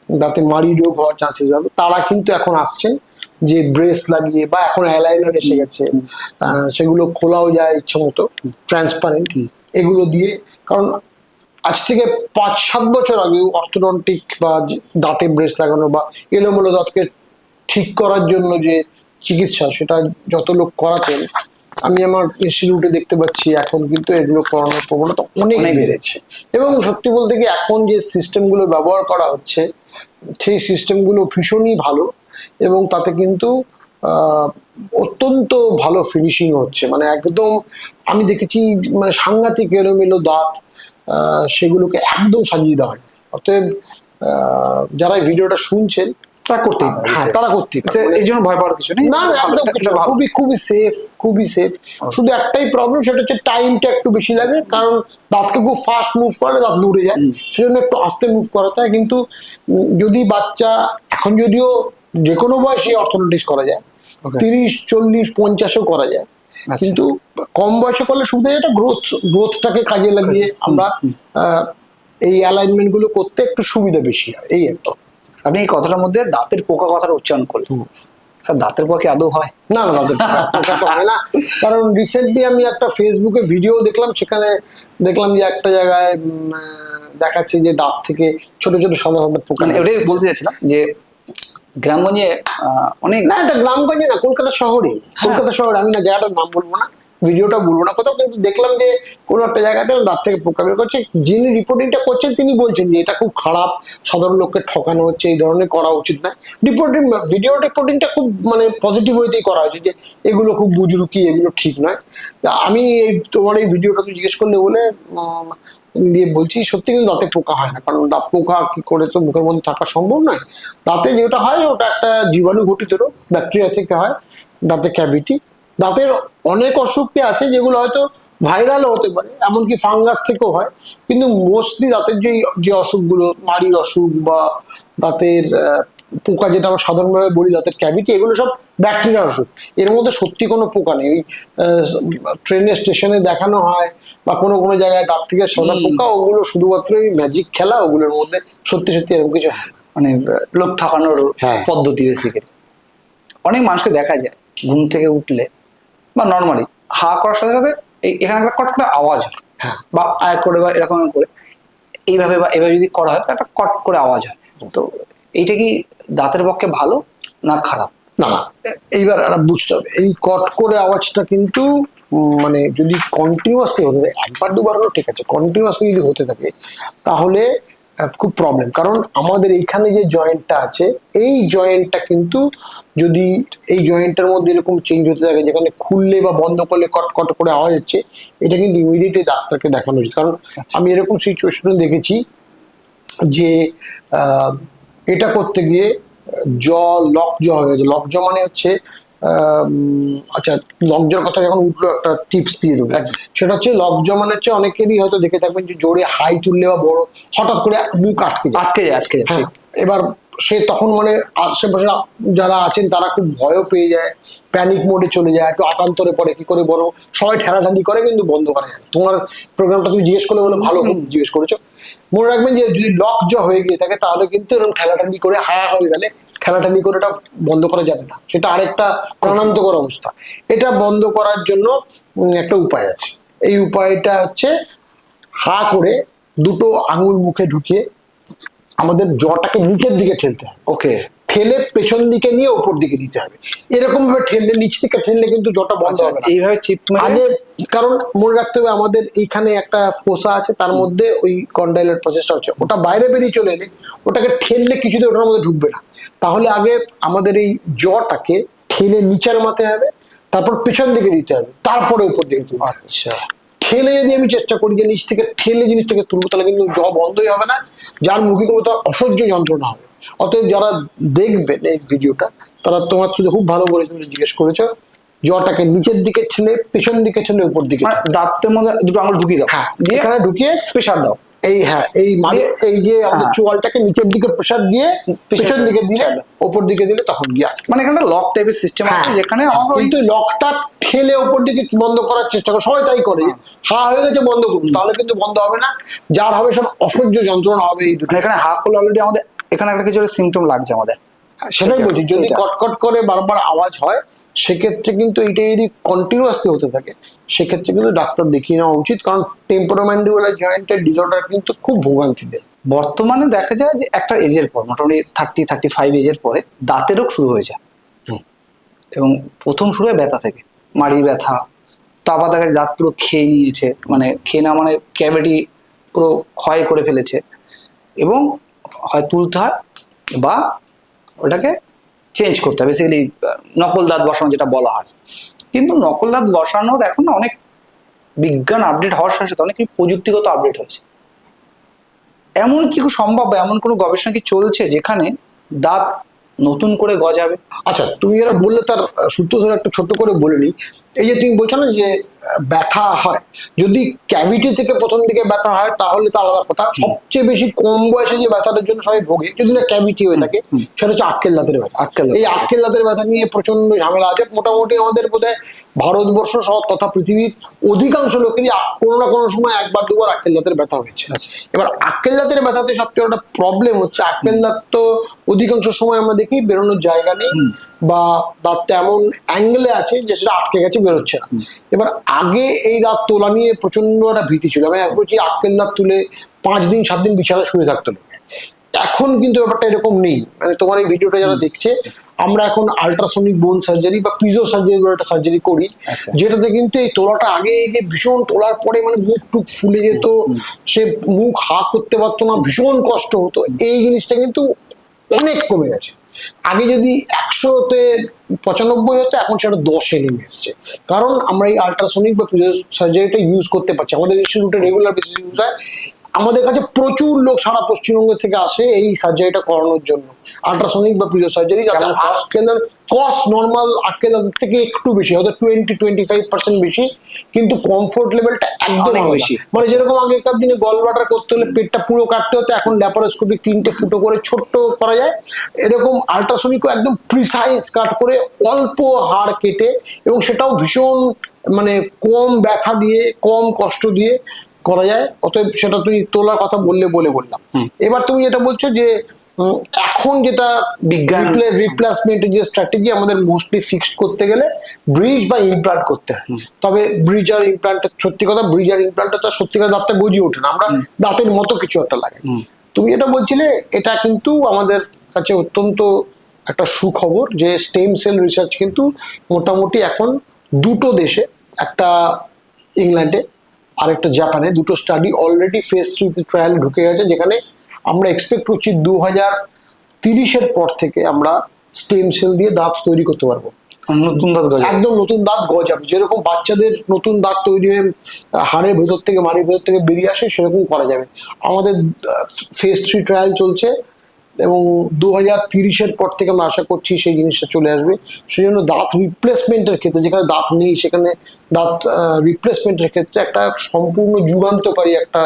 দাঁতে মাড়ি রোগ হওয়ার চান্সেস বাড়বে। তারা কিন্তু এখন আসছেন যে ব্রেস লাগিয়ে, বা এখন অ্যালাইনার এসে গেছে, সেগুলো খোলাও যায় ইচ্ছে মতো, ট্রান্সপারেন্ট, এগুলো দিয়ে। কারণ আজ থেকে 5-7 বছর আগেও অর্থোডন্টিক বা দাঁতে ব্রেস লাগানো বা এলোমেলো দাঁতকে ঠিক করার জন্য যে চিকিৎসা, সেটা যত লোক করাতেন, আমি আমার ইনস্টিটিউটে দেখতে পাচ্ছি এখন কিন্তু এগুলো করানোর প্রবণতা অনেক বেড়েছে। এবং সত্যি বলতে কি, এখন যে সিস্টেমগুলো ব্যবহার করা হচ্ছে, সেই সিস্টেমগুলো ভীষণই ভালো, এবং তাতে কিন্তু অত্যন্ত ভালো ফিনিশিং হচ্ছে। মানে একদম আমি দেখেছি, মানে সাংঘাতিক এলোমেলো দাঁত, সেগুলোকে একদম সাজিয়ে দেওয়া যায়। অতএব যারা ভিডিওটা শুনছেন তারা করতেই পারে, তারা করতেই পারে, এই জন্য ভয় পাওয়ার কিছু নেই। না, একদম কিছু, খুবই খুবই সেফ, খুবই সেফ। শুধু একটাই প্রবলেম, সেটা হচ্ছে টাইমটা একটু বেশি লাগে, কারণ দাঁতকে খুব ফাস্ট মুভ করলে দাঁত দৌড়ে যায়, সেজন্য একটু আস্তে মুভ করাতে হয়। কিন্তু যদি বাচ্চা, এখন যদিও যে কোনো বয়সে অর্থোডন্টিক্স করা যায়, 30, 40, 50-ও করা যায়, কিন্তু কম বয়সে করলে সুবিধা, এটা গ্রোথটাকে কাজে লাগিয়ে আমরা এই অ্যালাইনমেন্ট গুলো করতে একটু সুবিধা বেশি হয়, এই একটা। আপনি এই কথাটার মধ্যে দাঁতের পোকা কথাটা উচ্চারণ করলেন, স্যার দাঁতের পোকা কি আদৌ হয়? না, না, দাঁতের পোকা তো হয় না। কারণ রিসেন্টলি আমি একটা ফেসবুকে ভিডিও দেখলাম, সেখানে দেখলাম যে একটা জায়গায় দেখাচ্ছে যে দাঁত থেকে ছোট ছোট সাদা সাদা পোকা। ওটাই বলতে চাইছিলাম যে গ্রামগঞ্জে অনেক, না, এটা গ্রামগঞ্জে না, কলকাতা শহরে, কলকাতা শহরে, আমি না জায়গাটার নাম বলবো না, ভিডিওটা বলবো না কোথাও, কিন্তু দেখলাম যে কোনো একটা জায়গাতে দাঁত থেকে পোকা বের করছে। যিনি রিপোর্টিংটা করছেন তিনি বলছেন যে এটা খুব খারাপ, সাধারণ লোককে ঠকানো হচ্ছে, এই ধরনের করা উচিত না। ভিডিও রিপোর্টিংটা খুব মানে পজিটিভ ওয়েতেই করা হয়েছে, যে এগুলো খুব বুজরুকি, এগুলো ঠিক নয়। আমি এই তোমার এই ভিডিওটা তো জিজ্ঞেস করলে বলে দিয়ে বলছি সত্যি কিন্তু দাঁতে পোকা হয় না, কারণ দাঁত পোকা কি করে তো মুখের মধ্যে থাকা সম্ভব নয়। দাঁতে যেটা হয় ওটা একটা জীবাণু ঘটিত রোগ, ব্যাকটেরিয়া থেকে হয় দাঁতে ক্যাভিটি। দাঁতের অনেক অসুখই আছে যেগুলো হয়তো ভাইরালও হতে পারে, এমনকি ফাঙ্গাস থেকেও হয়, কিন্তু মোস্টলি দাঁতের যে অসুখগুলো, মাড়ির অসুখ বা দাঁতের পোকা, যেটা আমরা সাধারণভাবে বলি দাঁতের ক্যাভিটি, এগুলো সব ব্যাকটেরিয়ার অসুখ। এর মধ্যে সত্যি কোনো পোকা নেই। ওই ট্রেনের স্টেশনে দেখানো হয় বা কোনো কোনো জায়গায় দাঁত থেকে সাদা পোকা, ওগুলো শুধুমাত্র ম্যাজিক খেলা, ওগুলোর মধ্যে সত্যি সত্যি এরকম কিছু হয় না। মানে লোক ঠকানোর হ্যাঁ। পদ্ধতি বেসিক্যালি। অনেক মানুষকে দেখা যায় ঘুম থেকে উঠলে বা নর্মালি হা করার সাথে সাথে এখানে একটা কট করে আওয়াজ হয়, হ্যাঁ। বা আয় করে বা এরকম করে এইভাবে বা এভাবে যদি করা হয় তো একটা কট করে আওয়াজ হয়। তো এইটা কি দাঁতের পক্ষে ভালো না খারাপ? না না, এইবার একটা বুঝতে হবে, এই কট করে আওয়াজটা কিন্তু মানে যদি কন্টিনিউয়াসলি হতে থাকে, একবার দুবার হলো ঠিক আছে, কন্টিনিউয়াসলি যদি হতে থাকে তাহলে খুব প্রবলেম। কারণ আমাদের এইখানে যে জয়েন্টটা আছে, এই জয়েন্টটা কিন্তু যদি এই জয়েন্টের মধ্যে এরকম চেঞ্জ হতে থাকে, যেখানে খুললে বা বন্ধ করলে কট কট করে আওয়াজ হচ্ছে, এটা কিন্তু ইমিডিয়েটলি ডাক্তারকে দেখানো উচিত। কারণ আমি এরকম সিচুয়েশনে দেখেছি যে এটা করতে গিয়ে লক জ হয়ে গেছে। লক জ মানে হচ্ছে আচ্ছা, লকজর কথা যখন উঠলো একটা টিপস দিয়ে দেবো। সেটা হচ্ছে লকজ মানে হচ্ছে, অনেকেরই হয়তো দেখে থাকবেন যে জোরে হাই তুললে বা বড় হঠাৎ করে মুখ আটকে যায়। আটকে যায়। হ্যাঁ, এবার সে তখন মানে আশেপাশে যারা আছেন তারা খুব ভয়ও পেয়ে যায়, প্যানিক মোডে চলে যায়, একটু আতান্তরে পড়ে, কি করে বলো, সবাই ঠেলাঠালি করে কিন্তু বন্ধ করা যায় না। তোমার প্রোগ্রামটা তুমি জিজ্ঞেস করলে বলে ভালো জিজ্ঞেস করেছো। মনে রাখবেন যে যদি লক জ হয়ে গিয়ে থাকে তাহলে কিন্তু এরকম ঠেলাঠালি করে হয়ে গেলে ঠেলাঠালি করে এটা বন্ধ করা যাবে না, সেটা আরেকটা প্রাণান্তকর অবস্থা। এটা বন্ধ করার জন্য একটা উপায় আছে। এই উপায়টা হচ্ছে হা করে দুটো আঙুল মুখে ঢুকিয়ে আমাদের জটাকে নিচের দিকে ঠেলতে হবে। ওকে। ঠেলে পেছন দিকে নিয়ে ওপর দিকে দিতে হবে। এরকম ভাবে ঠেললে, নিচ থেকে ঠেললে কিন্তু জটা বন্ধ হবে না। এইভাবে চিপ আগে, কারণ মনে রাখতে হবে আমাদের এইখানে একটা ফোসা আছে, তার মধ্যে ওই কন্ডাইলের প্রসেসটা হচ্ছে, ওটা বাইরে বেরিয়ে চলে এলে ওটাকে ঠেললে কিছুতে ওটার মধ্যে ঢুকবে না। তাহলে আগে আমাদের এই জটাকে ঠেলে নিচের মাথায় হবে, তারপর পেছন দিকে দিতে হবে, তারপরে উপর দিকে তুলতে হবে। আচ্ছা। ঠেলে যদি আমি চেষ্টা করি যে নিচ থেকে ঠেলে জিনিসটাকে তুলবো, তাহলে কিন্তু জ বন্ধই হবে না, যার মুখে করবো তার অসহ্য যন্ত্রণা হবে। অতএব যারা দেখবেন এই ভিডিওটা, তারা তোমার শুধু খুব ভালো করে তুমি জিজ্ঞেস করেছো, জটাকে নিচের দিকে ঠেলে পেছন দিকে ঠেলে উপর দিকে, মানে দাঁতের মধ্যে দুটো আঙুল ঢুকিয়ে দাও, হ্যাঁ, দিয়ে এখানে ঢুকিয়ে প্রেসার দাও। এই হ্যাঁ, এই মানে এই যে আমাদের চোয়ালটাকে নিচের দিকে প্রেসার দিয়ে পেছন দিকে দিলে, ওপর দিকে দিলে তখন গিয়ে আসবে। মানে এখানে লক টাইপের সিস্টেম আছে, যেখানে আমার কিন্তু লকটা ঠেলে ওপর দিকে বন্ধ করার চেষ্টা করে, সবাই তাই করে, হা হয়ে গেছে বন্ধ করুন, তাহলে কিন্তু বন্ধ হবে না, যার হবে সব অসহ্য যন্ত্রণা হবে। এই দুটো এখানে হা করলে অলরেডি আমাদের এখানে একটা কিছু সিমটম লাগছে আমাদের। সেটাই বলছি, যদি কটকট করে বারবার আওয়াজ হয়, সেক্ষেত্রে কিন্তু এটা যদি কন্টিনিউয়াসলি হতে থাকে, সেক্ষেত্রে কিন্তু ডাক্তার দেখিয়ে নেওয়া উচিত। কারণ টেম্পোরোম্যান্ডিবুলার জয়েন্টের ডিসঅর্ডার কিন্তু খুব ভোগান্তি দেয়। বর্তমানে দেখা যায় যে একটা এজের পর, মোটামুটি 30-35 এজের পরে দাঁতের রোগ শুরু হয়ে যায়। এবং প্রথম শুরু হয় ব্যথা থেকে, মাড়ি ব্যথা, তারপর দেখা যায় দাঁত পুরো খেয়ে নিয়েছে, মানে খেয়ে না মানে ক্যাভিটি পুরো ক্ষয় করে ফেলেছে, এবং হয় তুলতে হয় বা ওটাকে চেঞ্জ করতে হয়, বেসিক্যালি নকল দাঁত বসানো যেটা বলা হয়। কিন্তু নকল দাঁত বসানোর এখন না অনেক বিজ্ঞান আপডেট হওয়ার সাথে সাথে অনেক প্রযুক্তিগত আপডেট হয়েছে। এমন কি সম্ভব, বা এমন কোনো গবেষণা কি চলছে যেখানে দাঁত নতুন করে গজাবে? আচ্ছা, তুমি যারা বললে তার সূত্র ধরে একটা ছোট্ট করে বলে নিই। এই যে তুমি বলছো না যে ব্যথা হয়, যদি ক্যাভিটি থেকে প্রথম দিকে ব্যথা হয় তাহলে তো আলাদা কথা। সবচেয়ে বেশি কম বয়সে যে ব্যথাটার জন্য সবাই ভোগে, যদি না ক্যাভিটি হয়ে থাকে, সেটা হচ্ছে আক্কেল দাঁতের ব্যথা। এই আক্কেল দাঁতের ব্যথা নিয়ে প্রচন্ড ঝামেলা আছে। মোটামুটি আমাদের বোধহয় ভারতবর্ষ সহ তথা পৃথিবীর অধিকাংশ লোকেরই কোনো না কোনো সময় একবার দুবার আক্কেল দাঁতের ব্যথা হয়েছে। এবার আক্কেল দাঁতের ব্যথাতে সবচেয়ে একটা প্রবলেম হচ্ছে, আক্কেল দাঁত তো অধিকাংশ সময় আমরা দেখি বেরোনোর জায়গা নেই, বা দাঁতটা এমন অ্যাঙ্গেলে আছে যে সেটা আটকে গেছে, বেরোচ্ছে না। এবার আগে এই দাঁত তোলা নিয়ে প্রচন্ড একটা ভীতি ছিল। আমি এখন বলছি আক্কেল দাঁত তুলে 5 দিন 7 দিন বিছানায় শুয়ে থাকতে লোকে। এখন কিন্তু ব্যাপারটা এরকম নেই। মানে তোমার এই ভিডিওটা যারা দেখছে, আমরা এখন আল্ট্রাসনিক বোন সার্জারি বা পিজো সার্জারি বলে একটা সার্জারি করি, যেটাতে কিন্তু এই তোলাটা আগে যে ভীষণ তোলার পরে মানে মুখ টুক ফুলে যেত, সে মুখ হা করতে পারতো না, ভীষণ কষ্ট হতো, এই জিনিসটা কিন্তু অনেক কমে গেছে। আগে যদি 100-তে 95 হতো, এখন সেটা 10-এ নেমে এসছে, কারণ আমরা এই আল্ট্রাসনিক বা সার্জারিটা ইউজ করতে পারছি, আমাদের ইনস্টিটিউটে রেগুলার বেসিস ইউজ হয়। আমাদের কাছে প্রচুর লোক সারা পশ্চিমবঙ্গ থেকে আসে এই সার্জারিটা করানোর জন্য, আল্ট্রাসনিক বা প্রিজো সার্জারি, যাতে আজকাল কস্ট নর্মাল আজকাল থেকে একটু বেশি, হয়তো 20-25% বেশি, কিন্তু কমফোর্ট লেভেলটা একদম বেশি। মানে যেরকম আগেকার দিনে গলব্লাডার করতে হলে পেটটা পুরো কাটতে হতো, এখন ল্যাপারোস্কোপিক 3টে ফুটো করে ছোট্ট করা যায়, এরকম আল্ট্রাসনিকও একদম প্রিসাইজ কাট করে অল্প হাড় কেটে, এবং সেটাও ভীষণ মানে কম ব্যথা দিয়ে, কম কষ্ট দিয়ে করা যায়। অতএব সেটা তুই তোলার কথা বললাম। এবার তুমি যেটা বলছো যে এখন যেটা বিজ্ঞান রিপ্লেসমেন্টের যে স্ট্র্যাটেজি আমাদের মোস্টলি ফিক্সড করতে গেলে ব্রিজ বা ইমপ্লান্ট করতে হয়। তবে ব্রিজ আর ইমপ্লান্ট, সত্যি কথা ব্রিজ আর ইমপ্লান্টটা তো সত্যিকার দাঁতটা গজিয়ে ওঠে না, আমরা দাঁতের মতো কিছু একটা লাগাই। তুমি যেটা বলছিলে এটা কিন্তু আমাদের কাছে অত্যন্ত একটা সুখবর যে স্টেম সেল রিসার্চ কিন্তু মোটামুটি এখন দুটো দেশে, একটা ইংল্যান্ডে আর একটা জাপানে, দুটো স্টাডি অলরেডি ফেজ 3 ট্রায়াল ঢুকে গেছে, যেখানে আমরা এক্সপেক্ট করছি 2030-এর পর থেকে আমরা স্টেম সেল দিয়ে দাঁত তৈরি করতে পারবো, নতুন দাঁত গজাবে, একদম নতুন দাঁত গজাবে। যেরকম বাচ্চাদের নতুন দাঁত তৈরি হয়ে হাড়ের ভেতর থেকে, মাড়ির ভেতর থেকে বেরিয়ে আসে, সেরকম করা যাবে। আমাদের ফেজ 3 ট্রায়াল চলছে এবং 2030-এর পর থেকে আমরা আশা করছি সেই জিনিসটা চলে আসবে। সেই জন্য দাঁত রিপ্লেসমেন্টের ক্ষেত্রে, যেখানে দাঁত নেই সেখানে দাঁত রিপ্লেসমেন্টের ক্ষেত্রে একটা সম্পূর্ণ যুগান্তকারী একটা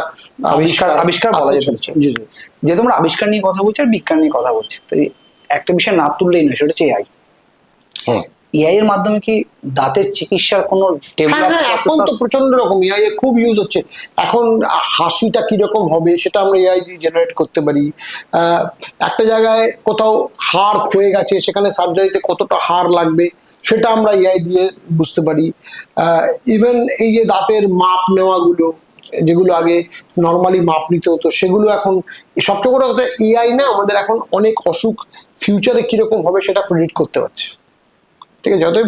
আবিষ্কার বলা যেতে পারে। যে তোমরা আবিষ্কার নিয়ে কথা বলছো আর বিজ্ঞান নিয়ে কথা বলছো, তো একটা বিষয় না তুললেই নয়, সেটা হচ্ছে এআই। এআই এর মাধ্যমে কি দাঁতের চিকিৎসার কোনো ডেভেলপ? এখন তো প্রচন্ড রকম এআই খুব ইউজ হচ্ছে। এখন হাসিটা কিরকম হবে সেটা আমরা এআই দিয়ে জেনারেট করতে পারি। একটা জায়গায় কোথাও হাড় ক্ষয়ে গেছে, সেখানে সার্জারিতে কতটা হাড় লাগবে সেটা আমরা এআই দিয়ে বুঝতে পারি। ইভেন এই যে দাঁতের মাপ নেওয়াগুলো, যেগুলো আগে নর্মালি মাপ নিতে হতো, সেগুলো এখন সবচেয়ে বড় কথা এআই না, আমাদের এখন অনেক অসুখ ফিউচারে কিরকম হবে সেটা প্রেডিক্ট করতে পারছে। ঠিক আছে, অতএব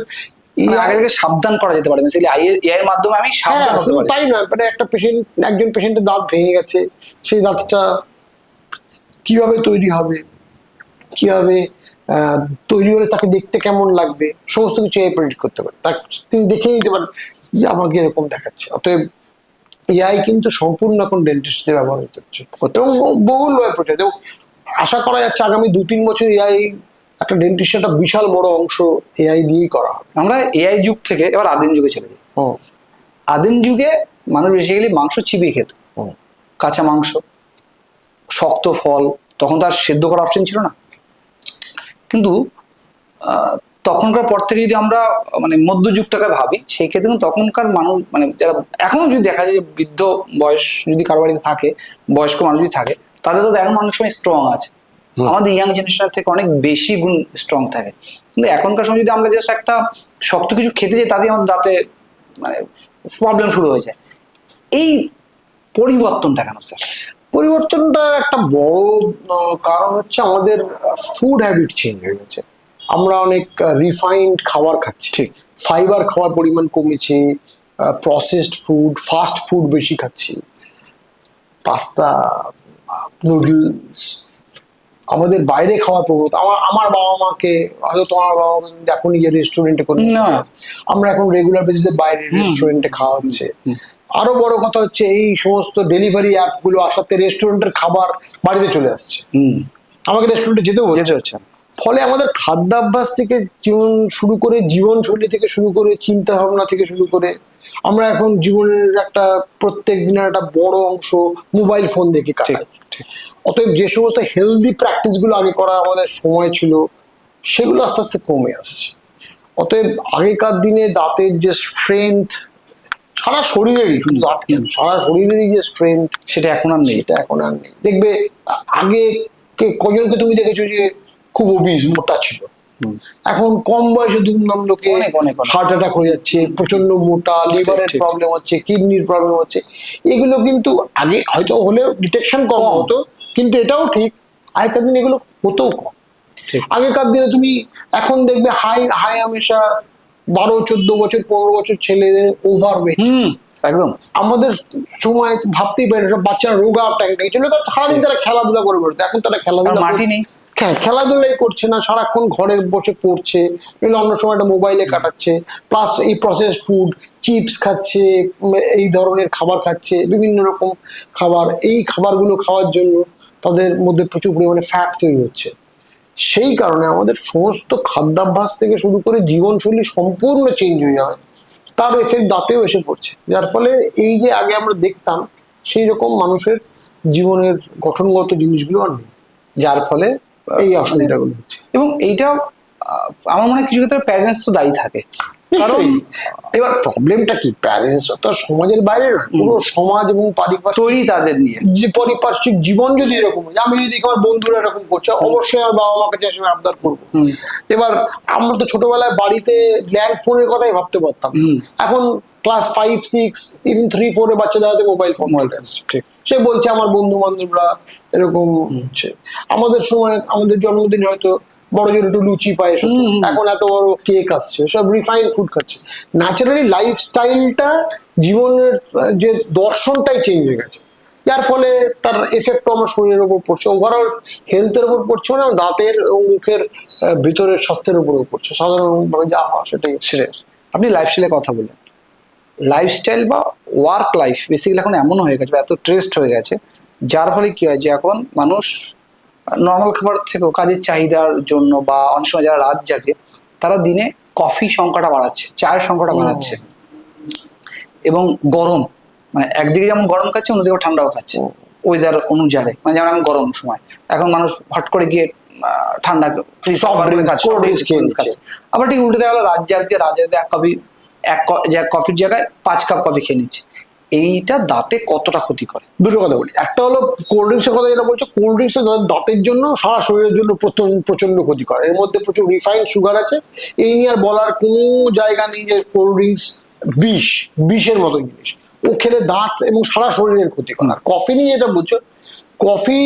আগে থেকে সাবধান করা যেতে পারে, বেসিক্যালি এআই এর মাধ্যমে আমি সাবধান হতে পারি। তাই নয়, মানে একজন পেশেন্টের দাঁত ভেঙে গেছে, সেই দাঁতটা কিভাবে তৈরি হবে, কিভাবে তৈরি হলে তাকে দেখতে কেমন লাগবে, সমস্ত কিছু এআই প্রেডিক্ট করতে পারে। তিনি দেখে নিতে পারেন যে আমাকে এরকম দেখাচ্ছে। অতএব এআই কিন্তু সম্পূর্ণ এখন ডেন্টিস্টে ব্যবহার হচ্ছে এবং বহুলভাবে প্রচার, এবং আশা করা যাচ্ছে আগামী 2-3 বছর এআই একটা ডেন্টিস্টের একটা বিশাল বড় অংশ এআই দিয়েই করা হবে। আমরা এআই যুগ থেকে এবার আদিম যুগে চলে যাই। আদিম যুগে মানুষ বেসিক্যালি মাংস চিবিয়ে খেত, কাঁচা মাংস, শক্ত ফল, তখন তো আর সেদ্ধ করার অপশন ছিল না। কিন্তু তখনকার পর থেকে যদি আমরা মানে মধ্যযুগটাকে ভাবি, সেই ক্ষেত্রে কিন্তু তখনকার মানুষ, মানে যারা এখনো যদি দেখা যায় যে বৃদ্ধ বয়স যদি কারো বাড়িতে থাকে, বয়স্ক মানুষ যদি থাকে, তাদের তো এখন অনেক সময় স্ট্রং আছে, আমাদের ইয়াং জেনারেশনের থেকে অনেক বেশি গুণ স্ট্রং থাকে। কিন্তু এখনকার সময় যদি আমরা জাস্ট একটা শক্ত কিছু খেতে যাই, তাতেই আমাদের দাঁতে মানে প্রবলেম শুরু হয়ে যায়। এই পরিবর্তনটা কেন স্যার? পরিবর্তনটার একটা বড় কারণ হচ্ছে আমাদের ফুড হ্যাবিট চেঞ্জ হয়ে গেছে। আমরা অনেক রিফাইন্ড খাবার খাচ্ছি, ঠিক, ফাইবার খাওয়ার পরিমাণ কমেছে, প্রসেসড ফুড, ফাস্ট ফুড বেশি খাচ্ছি, পাস্তা, নুডলস, আমাদের বাইরে খাওয়ার প্রবণতা। আমার বাবা মাকে, হয়তো তোমার বাবা মাকে এখন নিজের রেস্টুরেন্টে করে না, আমরা এখন রেগুলার বেসিসে বাইরে রেস্টুরেন্টে খাওয়া হচ্ছে। আরো বড় কথা হচ্ছে এই সমস্ত ডেলিভারি অ্যাপ গুলো আসাতে রেস্টুরেন্টের খাবার বাড়িতে চলে আসছে, আমাকে রেস্টুরেন্টে যেতে হচ্ছে। ফলে আমাদের খাদ্যাভ্যাস থেকে শুরু করে জীবনশৈলী থেকে শুরু করে চিন্তা ভাবনা থেকে শুরু করে আমরা এখন জীবনের একটা প্রত্যেক দিনের একটা বড় অংশ মোবাইল ফোন দেখে কাটাই। অতএব যে সমস্ত হেলদি প্র্যাকটিস গুলো আগে করার আমাদের সময় ছিল, সেগুলো আস্তে আস্তে কমে আসছে। অতএব আগেকার দিনে দাঁতের যে স্ট্রেংথ, সারা শরীরেরই, শুধু দাঁত কেন, সারা শরীরেরই যে স্ট্রেংথ, সেটা এখন আর নেই। দেখবে আগে কজনকে তুমি দেখেছো যে খুব ওবিস, মোটা ছিল, এখন কম বয়সে দুমদাম লোকে হার্ট অ্যাটাক হয়ে যাচ্ছে, প্রচন্ড মোটা, লিভারের প্রবলেম হচ্ছে, কিডনির প্রবলেম হচ্ছে। এগুলো কিন্তু আগে হয়তো হলেও ডিটেকশন কম হতো, কিন্তু এটাও ঠিক আগেকার দিনে এগুলো হতেও কম। আগেকার দিনে তুমি এখন দেখবে হাই হামেশা 12-14 বছর 15 বছর ছেলেদের ওভারওয়েট, একদম আমাদের সময় ভাবতেই পারি না, সব বাচ্চারা রোগা ট্যাংটা ছিল, সারাদিন তারা খেলাধুলা করে বেরোতো। এখন তারা খেলাধুলা, মাটি নেই, খেলাধুলাই করছে না, সারাক্ষণ ঘরে বসে পড়ছে, অন্য সময়টা মোবাইলে কাটাচ্ছে, প্লাস এই প্রসেস ফুড, চিপস খাচ্ছে, এই ধরনের খাবার খাচ্ছে, বিভিন্ন রকম খাবার, এই খাবারগুলো খাওয়ার জন্য তাদের মধ্যে প্রচুর পরিমাণে ফ্যাট তৈরি হচ্ছে। সেই কারণে আমাদের সমস্ত খাদ্যাভ্যাস থেকে শুরু করে জীবনশৈলী সম্পূর্ণ চেঞ্জ হয়ে যাবে, তার এফেক্ট দাঁতেও এসে পড়ছে। যার ফলে এই যে আগে আমরা দেখতাম সেই রকম মানুষের জীবনের গঠনগত জিনিসগুলো আর নেই, যার ফলে এই অসুবিধাগুলো হচ্ছে। এবং এইটা আমার মনে হয় কিছু ক্ষেত্রে প্যারেন্টস তো দায়ী থাকে। কারণ নিশ্চয়ই। এবার প্রবলেমটা কি, প্যারেন্টস তো আর সমাজের বাইরে না, পুরো সমাজ এবং পারিপার্শ্বিক তৈরি তাদের নিয়ে যে পারিপার্শ্বিক জীবন যদি এরকম হয়, আমি যদি দেখি আমার বন্ধুরা এরকম করছে, অবশ্যই আমার বাবা মাকে কাছে আমি আবদার করবো। এবার আমরা তো ছোটবেলায় বাড়িতে ল্যান্ড ফোনের কথাই ভাবতে পারতাম, এখন ক্লাস 5, 6, ইভেন 3, 4 বাচ্চাদের হাতে মোবাইল ফোন চলে আসছে। ঠিক। সে বলছে আমার বন্ধু বান্ধবরা এরকম হচ্ছে। আমাদের সময় আমাদের জন্মদিনে হয়তো বড় জোর একটু লুচি পায়েস হতো, এখন এত বড় কেক আসছে, সব রিফাইন ফুড খাচ্ছে। ন্যাচারালি লাইফস্টাইলটা, জীবনের যে দর্শনটাই চেঞ্জ হয়ে গেছে, যার ফলে তার এফেক্টও আমার শরীরের উপর পড়ছে, ওভারঅল হেলথের উপর পড়ছে, না দাঁতের এবং মুখের ভিতরের স্বাস্থ্যের উপরেও পড়ছে, সাধারণভাবে যা হয় সেটাই। আপনি লাইফস্টাইলের কথা বললেন, লাইফস্টাইল বা ওয়ার্ক লাইফ বেসিক্যালি এখন এমন হয়ে গেছে বা এত ট্রেস্ট হয়ে গেছে, যার ফলে কি হয় যে এখন মানুষ নর্মাল খাবার থেকেও কাজের চাহিদার জন্য বা অনেক সময় যারা রাত জাগে তারা দিনে কফি সংখ্যাটা বাড়াচ্ছে, চায়ের সংখ্যাটা বাড়াচ্ছে। এবং গরম, মানে একদিকে যেমন গরম খাচ্ছে অন্যদিকে ঠান্ডাও খাচ্ছে ওয়েদার অনুযায়ী। মানে যেমন এখন গরম সময় এখন মানুষ হট করে গিয়ে ঠান্ডা খাচ্ছে, আবার ঠিক উল্টে দেখা গেলো রাত জাগছে, রাত জাগতে এক কফির জায়গায় 5 কাপ কফি খেয়ে নিচ্ছে। এইটা দাঁতে কতটা ক্ষতি করে? দুটো কথা বলি, একটা হলো কোল্ড ড্রিঙ্কসের কথা যেটা বলছো, কোল্ড ড্রিঙ্কস দাঁতের জন্য, সারা শরীরের জন্য প্রচন্ড ক্ষতিকর। এর মধ্যে প্রচুর রিফাইন্ড সুগার আছে, এই নিয়ে আর বলার কোনো জায়গা নেই যে কোল্ড ড্রিঙ্কস বিষের মতো জিনিস, ও খেলে দাঁত এবং সারা শরীরের ক্ষতিকর। আর কফি নিয়ে যেটা বলছো, কফি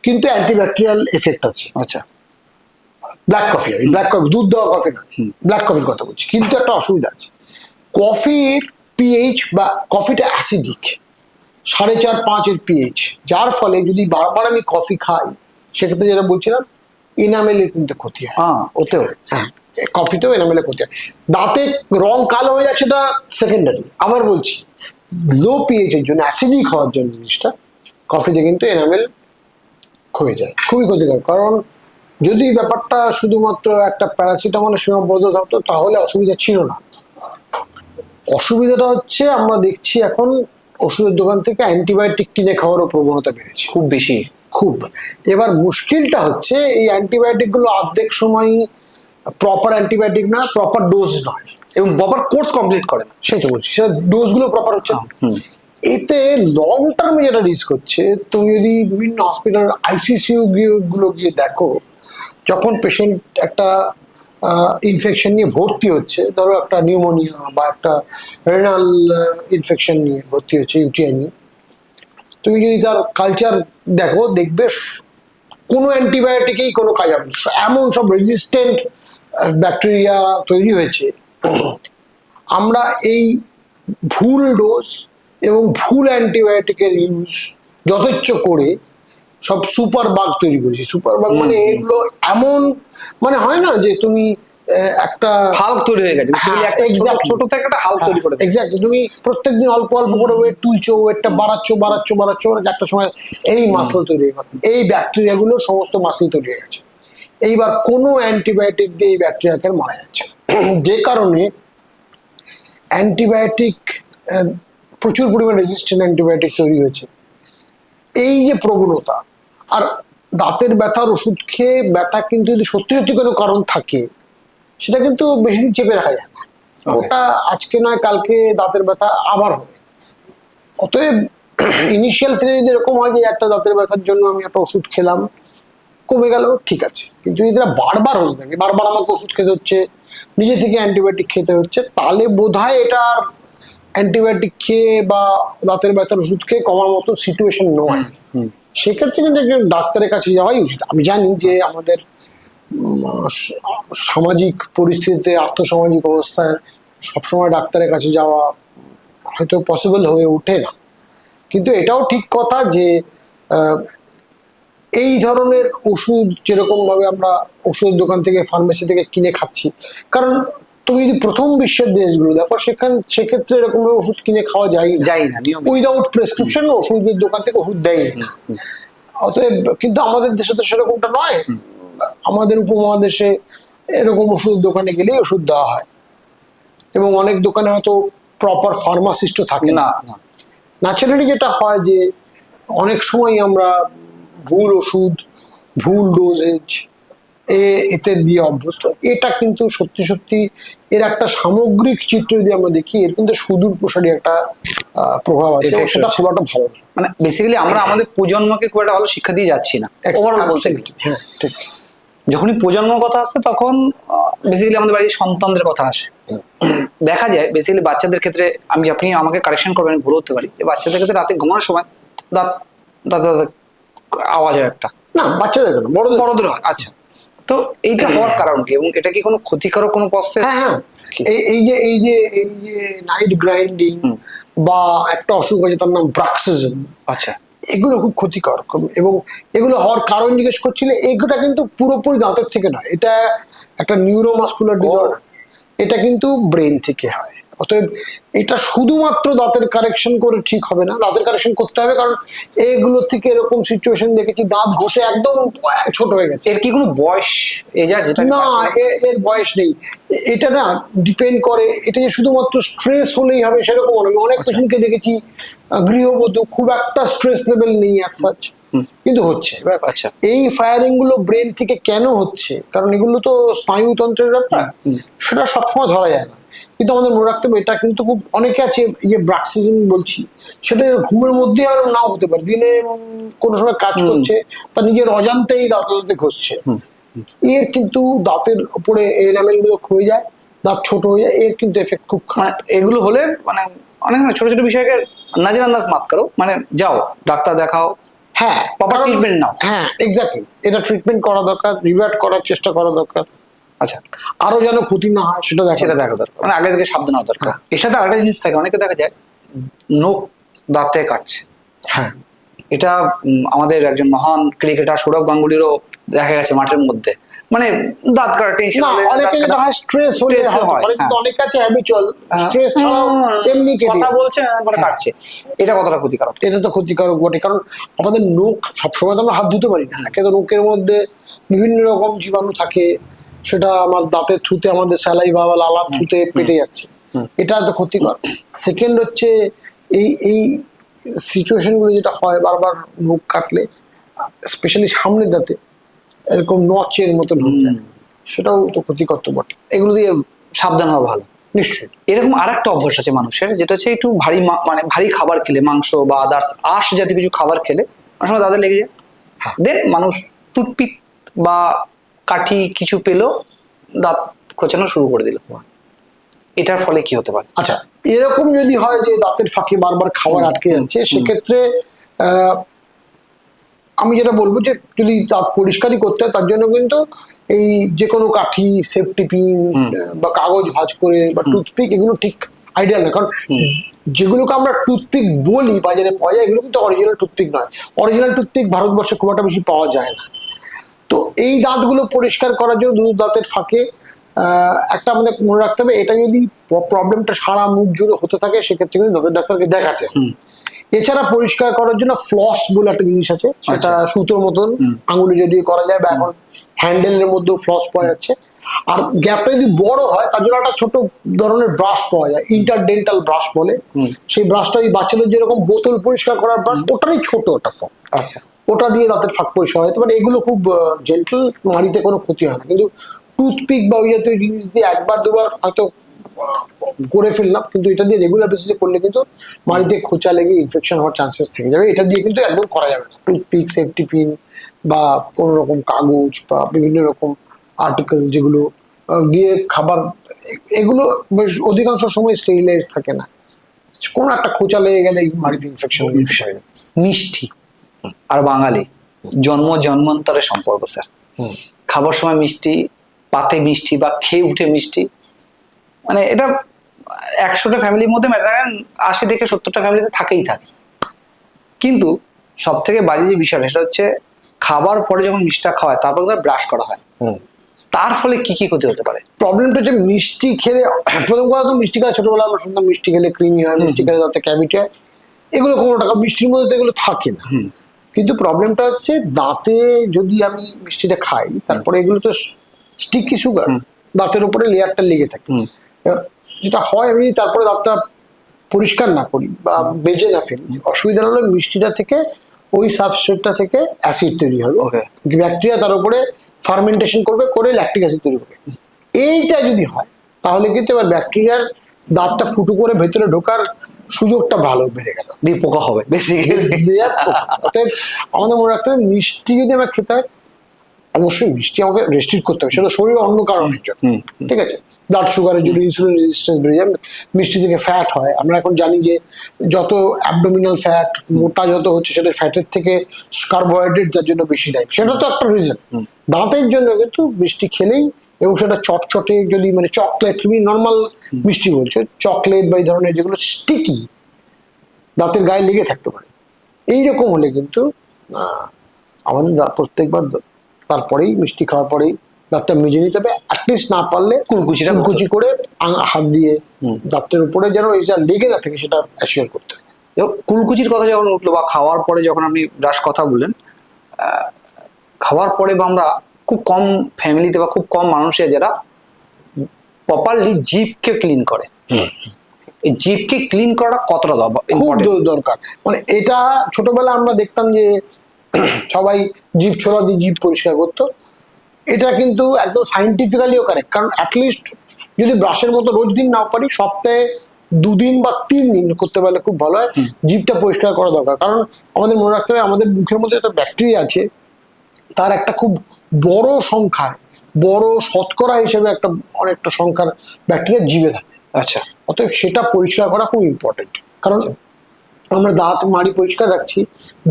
কিন্তু অ্যান্টিব্যাকটেরিয়াল এফেক্ট আছে। আচ্ছা, ব্ল্যাক কফি, দুধ দেওয়া কফি নয়, ব্ল্যাক কফির কথা বলছি। কিন্তু একটা অসুবিধা আছে, কফির পিএইচ বা কফিটা অ্যাসিডিক, 4.5-5 পিএইচ, যার ফলে যদি বারবার আমি কফি খাই, সেক্ষেত্রে যেটা বলছিলাম এনামেলে কিন্তু ক্ষতি হয়। ওতেও কফিতেও এনামেলে ক্ষতি হয়, দাঁতে রং কালো হয়ে যায়, সেটা সেকেন্ডারি। আবার বলছি, লো পিএইচ এর জন্য, অ্যাসিডিক হওয়ার জন্য জিনিসটা, কফিতে কিন্তু এনামেল ক্ষয়ে যায়, খুবই ক্ষতিকর। কারণ যদি ব্যাপারটা শুধুমাত্র একটা প্যারাসিটামলের সীমাবদ্ধ থাকতো তাহলে অসুবিধা ছিল না। অসুবিধাটা হচ্ছে আমরা দেখছি এখন ওষুধের দোকান থেকে অ্যান্টিবায়োটিক কিনে খাওয়ারও প্রবণতা বেড়েছে খুব বেশি। এবার মুশকিলটা হচ্ছে এই অ্যান্টিবায়োটিক গুলো অর্ধেক সময় প্রপার অ্যান্টিবায়োটিক না, প্রপার ডোজ নয়, এবং প্রপার কোর্স কমপ্লিট করে না। সেই তো বলছি, সেটা ডোজ গুলো প্রপার হচ্ছে না। এতে লং টার্মে যেটা রিস্ক হচ্ছে, তুমি যদি বিভিন্ন হসপিটাল আইসিসিউ গুলো গিয়ে দেখো, যখন পেশেন্ট একটা ইনফেকশন নিয়ে ভর্তি হচ্ছে, ধরো একটা নিউমোনিয়া বা একটা রেনাল ইনফেকশন নিয়ে ভর্তি হচ্ছে, ইউটিআই নিয়ে, তুমি যদি তার কালচার দেখো, দেখবে কোনো অ্যান্টিবায়োটিকেই কোনো কাজ হবে না, এমন সব রেজিস্ট্যান্ট ব্যাকটেরিয়া তৈরি হয়েছে। আমরা এই ভুল ডোজ এবং ভুল অ্যান্টিবায়োটিকের ইউজ যথেচ্ছ করে সব সুপার বাগ তৈরি করেছি। সুপার বাগ মানে এগুলো এমন, মানে হয় না যে তুমি একটা হাল্ক তৈরি হয়ে গেছে, ছোট থেকে একটা হাল্ক তৈরি করে। এক্স্যাক্টলি, তুমি প্রত্যেকদিন অল্প অল্প করে ওয়েট তুলছো, ওয়েটটা বাড়াচ্ছো, একটা সময় এই মাসল তৈরি হয়ে গেল, এই ব্যাকটেরিয়া গুলো সমস্ত মাসল তৈরি হয়ে গেছে। এইবার কোনো অ্যান্টিবায়োটিক দিয়ে এই ব্যাকটেরিয়াকে মারা যাচ্ছে না, যে কারণে অ্যান্টিবায়োটিক প্রচুর পরিমাণ রেজিস্ট্যান্ট অ্যান্টিবায়োটিক তৈরি হয়েছে। এই যে প্রবণতা, আর দাঁতের ব্যথার ওষুধ খেয়ে ব্যথা কিন্তু যদি সত্যি সত্যি কোনো কারণ থাকে, সেটা কিন্তু বেশি দিন চেপে রাখা যায় না, ওটা আজকে নয় কালকে দাঁতের ব্যথা আবার হবে। অতএব ইনিশিয়াল ফেজে যদি এরকম হয় যে একটা দাঁতের ব্যথার জন্য আমি একটা ওষুধ খেলাম, কমে গেল, ঠিক আছে, কিন্তু যদি এটা বারবার হতে থাকে, বারবার আমাকে ওষুধ খেতে হচ্ছে, নিজে থেকে অ্যান্টিবায়োটিক খেতে হচ্ছে, তাহলে বোধহয় এটা আর অ্যান্টিবায়োটিক খেয়ে বা দাঁতের ব্যথার ওষুধ খেয়ে কমার মতো সিচুয়েশন নয়। সেক্ষেত্রে কিন্তু একজন ডাক্তারের কাছে যাওয়াই উচিত। আমি জানি যে আমাদের সামাজিক পরিস্থিতিতে, আর্থসামাজিক অবস্থায় সবসময় ডাক্তারের কাছে যাওয়া হয়তো পসিবল হয়ে ওঠে না, কিন্তু এটাও ঠিক কথা যে এই ধরনের ওষুধ যেরকম ভাবে আমরা ওষুধ দোকান থেকে ফার্মেসি থেকে কিনে খাচ্ছি, কারণ তুমি যদি প্রথম বিশ্বের দেশগুলো দেখো সেক্ষেত্রে এরকম ভাবে ওষুধ কিনে খাওয়া যায় না নিয়ম উইদাউট প্রেসক্রিপশন ওষুধের দোকান থেকে ওষুধ দেয় না। অতএব কিন্তু আমাদের দেশে তো সেরকমটা নয়। আমাদের উপমহাদেশে এরকম ওষুধ দোকানে গেলেই ওষুধ দেওয়া হয়, এবং অনেক দোকানে হয়তো প্রপার ফার্মাসিস্টও থাকে না। ন্যাচারালি যেটা হয় যে অনেক সময় আমরা ভুল ওষুধ, ভুল ডোজেজ এতে দিয়ে অভ্যস্ত। এটা কিন্তু সত্যি সত্যি এর একটা সামগ্রিক চিত্র যদি আমরা দেখি, এর কিন্তু সুদূর প্রসারী একটা প্রভাব আছে, এবং সেটা খুব একটা ভালো না। মানে বেসিক্যালি আমরা আমাদের প্রজন্মকে খুব একটা ভালো শিক্ষা দিয়ে যাচ্ছি না ওভারঅল বলতে গেলে। হ্যাঁ ঠিক। যখনই প্রজন্মর কথা আসছে তখন বেসিক্যালি আমাদের বাড়ির সন্তানদের কথা আসে। দেখা যায় বেসিক্যালি বাচ্চাদের ক্ষেত্রে, আপনি আমাকে কারেকশন করবেন, ভুল হতে পারি, যে বাচ্চাদের ক্ষেত্রে রাতে ঘুমানোর সময় দাঁত দাঁত আওয়াজ হয় একটা। না বাচ্চাদের কেন, বড়দের হয়। আচ্ছা, তো এইটা হওয়ার কারণ কি, এবং এটা কি কোনো ক্ষতিকারক কোনো প্রসেস? হ্যাঁ, এই যে নাইট গ্রাইন্ডিং বা একটা অসুখ আছে তার নাম ব্রাক্সিজম। আচ্ছা, এগুলো খুব ক্ষতিকর, এবং এগুলো হওয়ার কারণ জিজ্ঞেস করছিলে, এগুলো কিন্তু পুরোপুরি দাঁতের থেকে নয়, এটা একটা নিউরোমাসকুলার ডিসঅর্ডার, এটা কিন্তু ব্রেন থেকে হয়। অতএব এটা শুধুমাত্র দাঁতের কারেকশন করে ঠিক হবে না, দাঁতের কারেকশন করতে হবে, কারণ এগুলো থেকে এরকম সিচুয়েশন দেখেছি দাঁত ঘষে একদম ছোট হয়ে গেছে। এর কি কোনো বয়স এজ আছে? না, এর বয়স নেই। এটা না ডিপেন্ড করে, এটা যে শুধুমাত্র স্ট্রেস হলেই হবে সেরকম অনেক পেশেন্টকে দেখেছি গৃহবধূ, খুব একটা স্ট্রেস লেভেল নেই অ্যাজ সাচ, কিন্তু হচ্ছে। আচ্ছা, এই ফায়ারিং গুলো ব্রেন থেকে কেন হচ্ছে, কারণ এগুলো তো স্নায়ুতন্ত্রের ব্যাপার, সেটা সবসময় ধরা যায় না। কিন্তু আমাদের মনে রাখতে হবে, এটা কিন্তু খুব অনেকে আছে, এই যে ব্রাক্সিজম বলছি, সেটা ঘুমের মধ্যে আর নাও হতে পারে, দিনে কোনো সময় কাজ করছে, তার নিজের অজান্তেই দাঁতে ঘষছে, এর কিন্তু দাঁতের উপরে এনামেল গুলো ক্ষয়ে যায়, দাঁত ছোট হয়ে যায়, এর কিন্তু এফেক্ট খুব খারাপ। এগুলো হলে মানে অনেক ছোট ছোট বিষয়কে নাজের আন্দাজ মাত করো, মানে যাও ডাক্তার দেখাও, হ্যাঁ প্রপার ট্রিটমেন্ট নাও। হ্যাঁ এক্স্যাক্টলি, এটা ট্রিটমেন্ট করা দরকার, রিভার্ট করার চেষ্টা করা দরকার। আচ্ছা, আরো যেন ক্ষতি না হয় সেটা দেখা দরকার, মানে আগে থেকে সাবধান হওয়া দরকার। এর সাথে আরেকটা জিনিস থাকে, অনেকে দেখা যায় নখ দাঁত থেকে কাটছে। হ্যাঁ, এটা আমাদের একজন মহান ক্রিকেটার সৌরভ গাঙ্গুলিরও দেখা গেছে মাঠের মধ্যে, মানে দাঁত কাটা টেনশন না অনেকে যেটা হয় স্ট্রেস হলে হয়, কিন্তু অনেক কাছে হ্যাবিচুয়াল স্ট্রেস ছাড়াও এমনি কথা বলছে পরে কাটছে। এটা কতটা ক্ষতিকারক? এটা তো ক্ষতিকারক বটে, কারণ আমাদের নখ সবসময় তো আমরা হাত ধুতে পারি না, কিন্তু নখের মধ্যে বিভিন্ন রকম জীবাণু থাকে, সেটা আমার দাঁতের থ্রুতে, আমাদের স্যালাইভা বা লালার থ্রুতে পেটে যাচ্ছে, এটা তো ক্ষতিকর। সেকেন্ড হচ্ছে এই সিচুয়েশন গুলো যেটা হয় বারবার নখ কাটলে, স্পেশালি সামনে দাঁতে এরকম নচের মতন হয়ে যায়, সেটাও তো ক্ষতিকর তো বটে। এগুলো দিয়ে সাবধান হওয়া ভালো। নিশ্চয়ই। এরকম আরেকটা অভ্যাস আছে মানুষের, যেটা হচ্ছে একটু ভারী মানে ভারী খাবার খেলে, মাংস বা আদার্স আঁশ জাতীয় কিছু খাবার খেলে অনেক সময় দাঁতে লেগে যায়। দেন মানুষ টুথপিক বা কাঠি কিছু পেলো, দাঁত খোঁচানো শুরু করে দিল। এটার ফলে কি হতে পারে? আচ্ছা, এরকম যদি হয় যে দাঁতের ফাঁকে বারবার খাবার আটকে যাচ্ছে, সেক্ষেত্রে আমি যেটা বলবো যে যদি দাঁত পরিষ্কারই করতে হয়, তার জন্য কিন্তু এই যে কোনো কাঠি, সেফটি পিন বা কাগজ ভাঁজ করে বা টুথপিক, এগুলো ঠিক আইডিয়াল না, কারণ যেগুলোকে আমরা টুথপিক বলি বাজারে পাওয়া যায়, এগুলো কিন্তু অরিজিনাল টুথপিক নয়। অরিজিনাল টুথপিক ভারতবর্ষে খুব একটা বেশি পাওয়া যায় না। তো এই দাঁতগুলো পরিষ্কার করার জন্য দুটো দাঁতের ফাঁকে একটা আমাদের মনে রাখতে হবে, এটা যদি প্রবলেমটা সারা মুখ জুড়ে হতে থাকে, সেক্ষেত্রে কিন্তু দাঁতের ডাক্তারকে দেখাতে হবে। এছাড়া পরিষ্কার করার জন্য ফ্লস বলে একটা জিনিস আছে, সেটা সুতোর মতন আঙুলে যদি করা যায়, বা এখন হ্যান্ডেলের মধ্যেও ফ্লস পাওয়া যাচ্ছে। আর গ্যাপটা যদি বড় হয়, তার জন্য একটা ছোট ধরনের ব্রাশ পাওয়া যায়, ইন্টারডেন্টাল ব্রাশ বলে। সেই ব্রাশটা ওই বাচ্চাদের যেরকম বোতল পরিষ্কার করার ব্রাশ, ওটারই ছোট একটা ফর্ম। আচ্ছা, ওটা দিয়ে দাঁতের ফাঁক পরিষ্কার হয়। মানে এগুলো খুব জেন্টল, মাড়িতে কোনো ক্ষতি হয় না। কিন্তু টুথপিক বা ওই জাতীয় জিনিস দিয়ে একবার দুবার হয়তো করে ফেললাম, কিন্তু এটা দিয়ে রেগুলার বেসিসে করলে কিন্তু মাড়িতে খোঁচা লেগে ইনফেকশন হওয়ার চান্সেস থেকে যাবে। এটা দিয়ে কিন্তু একদম করা যাবে না। টুথপিক, সেফটি পিন বা কোনো রকম কাগজ বা বিভিন্ন রকম আর্টিকেল যেগুলো দিয়ে খাবার, এগুলো বেশ অধিকাংশ সময় স্টেরিলাইজ থাকে না, কোনো একটা খোঁচা লেগে গেলে মাড়িতে ইনফেকশন হয়ে যাবে। মিষ্টি আর বাঙালি জন্মান্তরের সম্পর্ক স্যার। খাবার সময় মিষ্টি, পাতে মিষ্টি বা খেয়ে উঠে মিষ্টি, মানে এটা 100টা ফ্যামিলির মধ্যে 80 থেকে 70টা ফ্যামিলিতে থাকেই থাকে। কিন্তু সব থেকে বাজে যে বিষয়টা, সেটা হচ্ছে খাবার পরে যখন মিষ্টিটা খাওয়ায় তারপর ব্রাশ করা হয়, তার ফলে কি কি ক্ষতি হতে পারে? প্রবলেমটা হচ্ছে মিষ্টি খেলে, প্রথম কথা তো মিষ্টি খাওয়া, ছোটবেলা আমরা শুনতাম মিষ্টি খেলে ক্রিমি হয়, মিষ্টি খেলে দাঁতে ক্যাভিটি হয়, এগুলো কোনো টাকা মিষ্টির মধ্যে তো এগুলো থাকে না। কিন্তু প্রবলেমটা হচ্ছে দাঁতে যদি আমি মিষ্টিটা খাই, তারপরে এগুলো তো স্টিকি সুগার, দাঁতের উপরে লেয়ারটা লেগে থাকে। এবার যেটা হয়, আমি তারপরে দাঁতটা পরিষ্কার না করি বা বেজে না ফেলি, অসুবিধা হলো মিষ্টিটা থেকে ওই সাবস্ট্রেটটা থেকে অ্যাসিড তৈরি হবে, ব্যাকটেরিয়া তার উপরে ফার্মেন্টেশন করবে, করে ল্যাকটিক অ্যাসিড তৈরি করবে। এইটা যদি হয় তাহলে কিন্তু এবার ব্যাকটেরিয়ার দাঁতটা ফুটো করে ভেতরে ঢোকার সুযোগটা ভালো বেড়ে গেল, দিয়ে পোকা হবে বেসিক্যালি। অতএব আমাদের মনে রাখতে হবে, মিষ্টি যদি আমার খেতে হয়, অবশ্যই মিষ্টি আমাকে রেস্ট্রিক্ট করতে হবে, সেটা শরীরের অন্য কারণের জন্য, ঠিক আছে? ব্লাড সুগারের জন্য, ইনসুলিন রেজিস্ট্যান্স বেড়ে যায়, মিষ্টি থেকে ফ্যাট হয়। আমরা এখন জানি যে যত অ্যাবডোমিনাল ফ্যাট, মোটা যত হচ্ছে, সেটা ফ্যাটের থেকে কার্বোহাইড্রেট যার জন্য বেশি দেয়, সেটা তো একটা রিজন। দাঁতের জন্য কিন্তু মিষ্টি খেলেই, এবং সেটা চটচটে যদি, মানে চকলেট, তুমি নর্মাল মিষ্টি বলছো, চকলেট বা এই ধরনের যেগুলো স্টিকি দাঁতের গায়ে লেগে থাকতে পারে, এইরকম হলে কিন্তু আমাদের প্রত্যেকবার তারপরেই মিষ্টি খাওয়ার পরেই দাঁতটা মেজে নিতে হবে, অ্যাটলিস্ট না পারলে কুলকুচি করে হাত দিয়ে দাঁতের উপরে যেন এটা লেগে না থাকে সেটা অ্যাসিওর করতে হবে। কুলকুচির কথা যখন উঠলো, বা খাওয়ার পরে যখন আপনি ব্রাশ কথা বললেন, খাওয়ার পরে বা আমরা খুব কম ফ্যামিলিতে বা খুব কম মানুষের যারা প্রপারলি জিভকে ক্লিন করে, এই জিভকে ক্লিন করাটা কতটা খুব দরকার। মানে এটা ছোটবেলা আমরা দেখতাম যে সবাই জিভ ছোড়া দিয়ে জিভ পরিষ্কার করতো, এটা কিন্তু একদম সাইন্টিফিক্যালিও কারেক্ট। কারণ অ্যাটলিস্ট যদি ব্রাশের মতো রোজ দিন না পারি, সপ্তাহে 2 দিন বা 3 দিন করতে পারলে খুব ভালো হয়। জিভটা পরিষ্কার করা দরকার, কারণ আমাদের মনে রাখতে হবে আমাদের মুখের মধ্যে যত ব্যাকটেরিয়া আছে তার একটা খুব বড় সংখ্যা, বড় শতকরা হিসেবে একটা অনেকটা সংখ্যার ব্যাকটেরিয়া জিভে থাকে। আচ্ছা, অতএব সেটা পরিষ্কার করা খুব ইম্পর্টেন্ট, কারণ আমরা দাঁত মাড়ি পরিষ্কার রাখছি,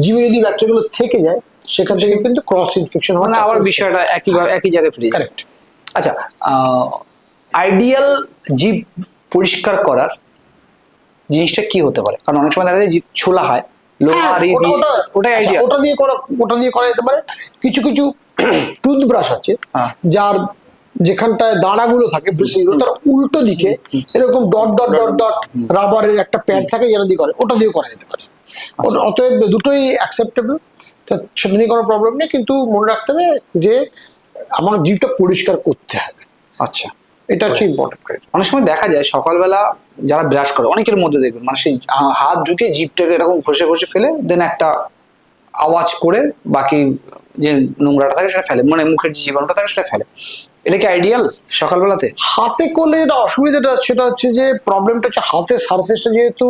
জিভে যদি ব্যাকটেরিয়াগুলো থেকে যায় সেখান থেকে কিন্তু ক্রস ইনফেকশন হয়, মানে আবার বিষয়টা একই জায়গায় ফিরে যায়। কারেক্ট। আচ্ছা, আইডিয়াল জিভ পরিষ্কার করার জিনিসটা কি হতে পারে? কারণ অনেক সময় দেখা যায় জিভ ছোলা হয়, ওটাই আইডিয়া, ওটা দিয়ে করা যেতে পারে। কিছু কিছু টুথব্রাশ আছে যার যেখানটায় দাঁড়াগুলো থাকে তার উল্টো দিকে এরকম ডট ডট ডট ডট রাবারের একটা প্যাড থাকে, যেটা দিয়ে করে, ওটা দিয়ে করা যেতে পারে। অতএব দুটোই অ্যাকসেপ্টেবল, সেটা নিয়ে কোনো প্রবলেম নেই, কিন্তু মনে রাখতে হবে যে আমার জিভটা পরিষ্কার করতে হবে। আচ্ছা, এটা হচ্ছে ইম্পর্টেন্ট। অনেক সময় দেখা যায় সকালবেলা যারা ব্রাশ করে, অনেকের মধ্যে দেখবেন মানে সেই হাত ঢুকে জিভটাকে এরকম ঘষে ঘষে ফেলে দেন একটা আওয়াজ করে বাকি যে নোংরাটা থাকে সেটা ফেলে, মানে মুখের যে জীবাণুটা থাকে সেটা ফেলে। এটা কি আইডিয়াল সকালবেলাতে? হাতে করলে এটা অসুবিধাটা সেটা হচ্ছে যে প্রবলেমটা হচ্ছে হাতের সারফেসটা যেহেতু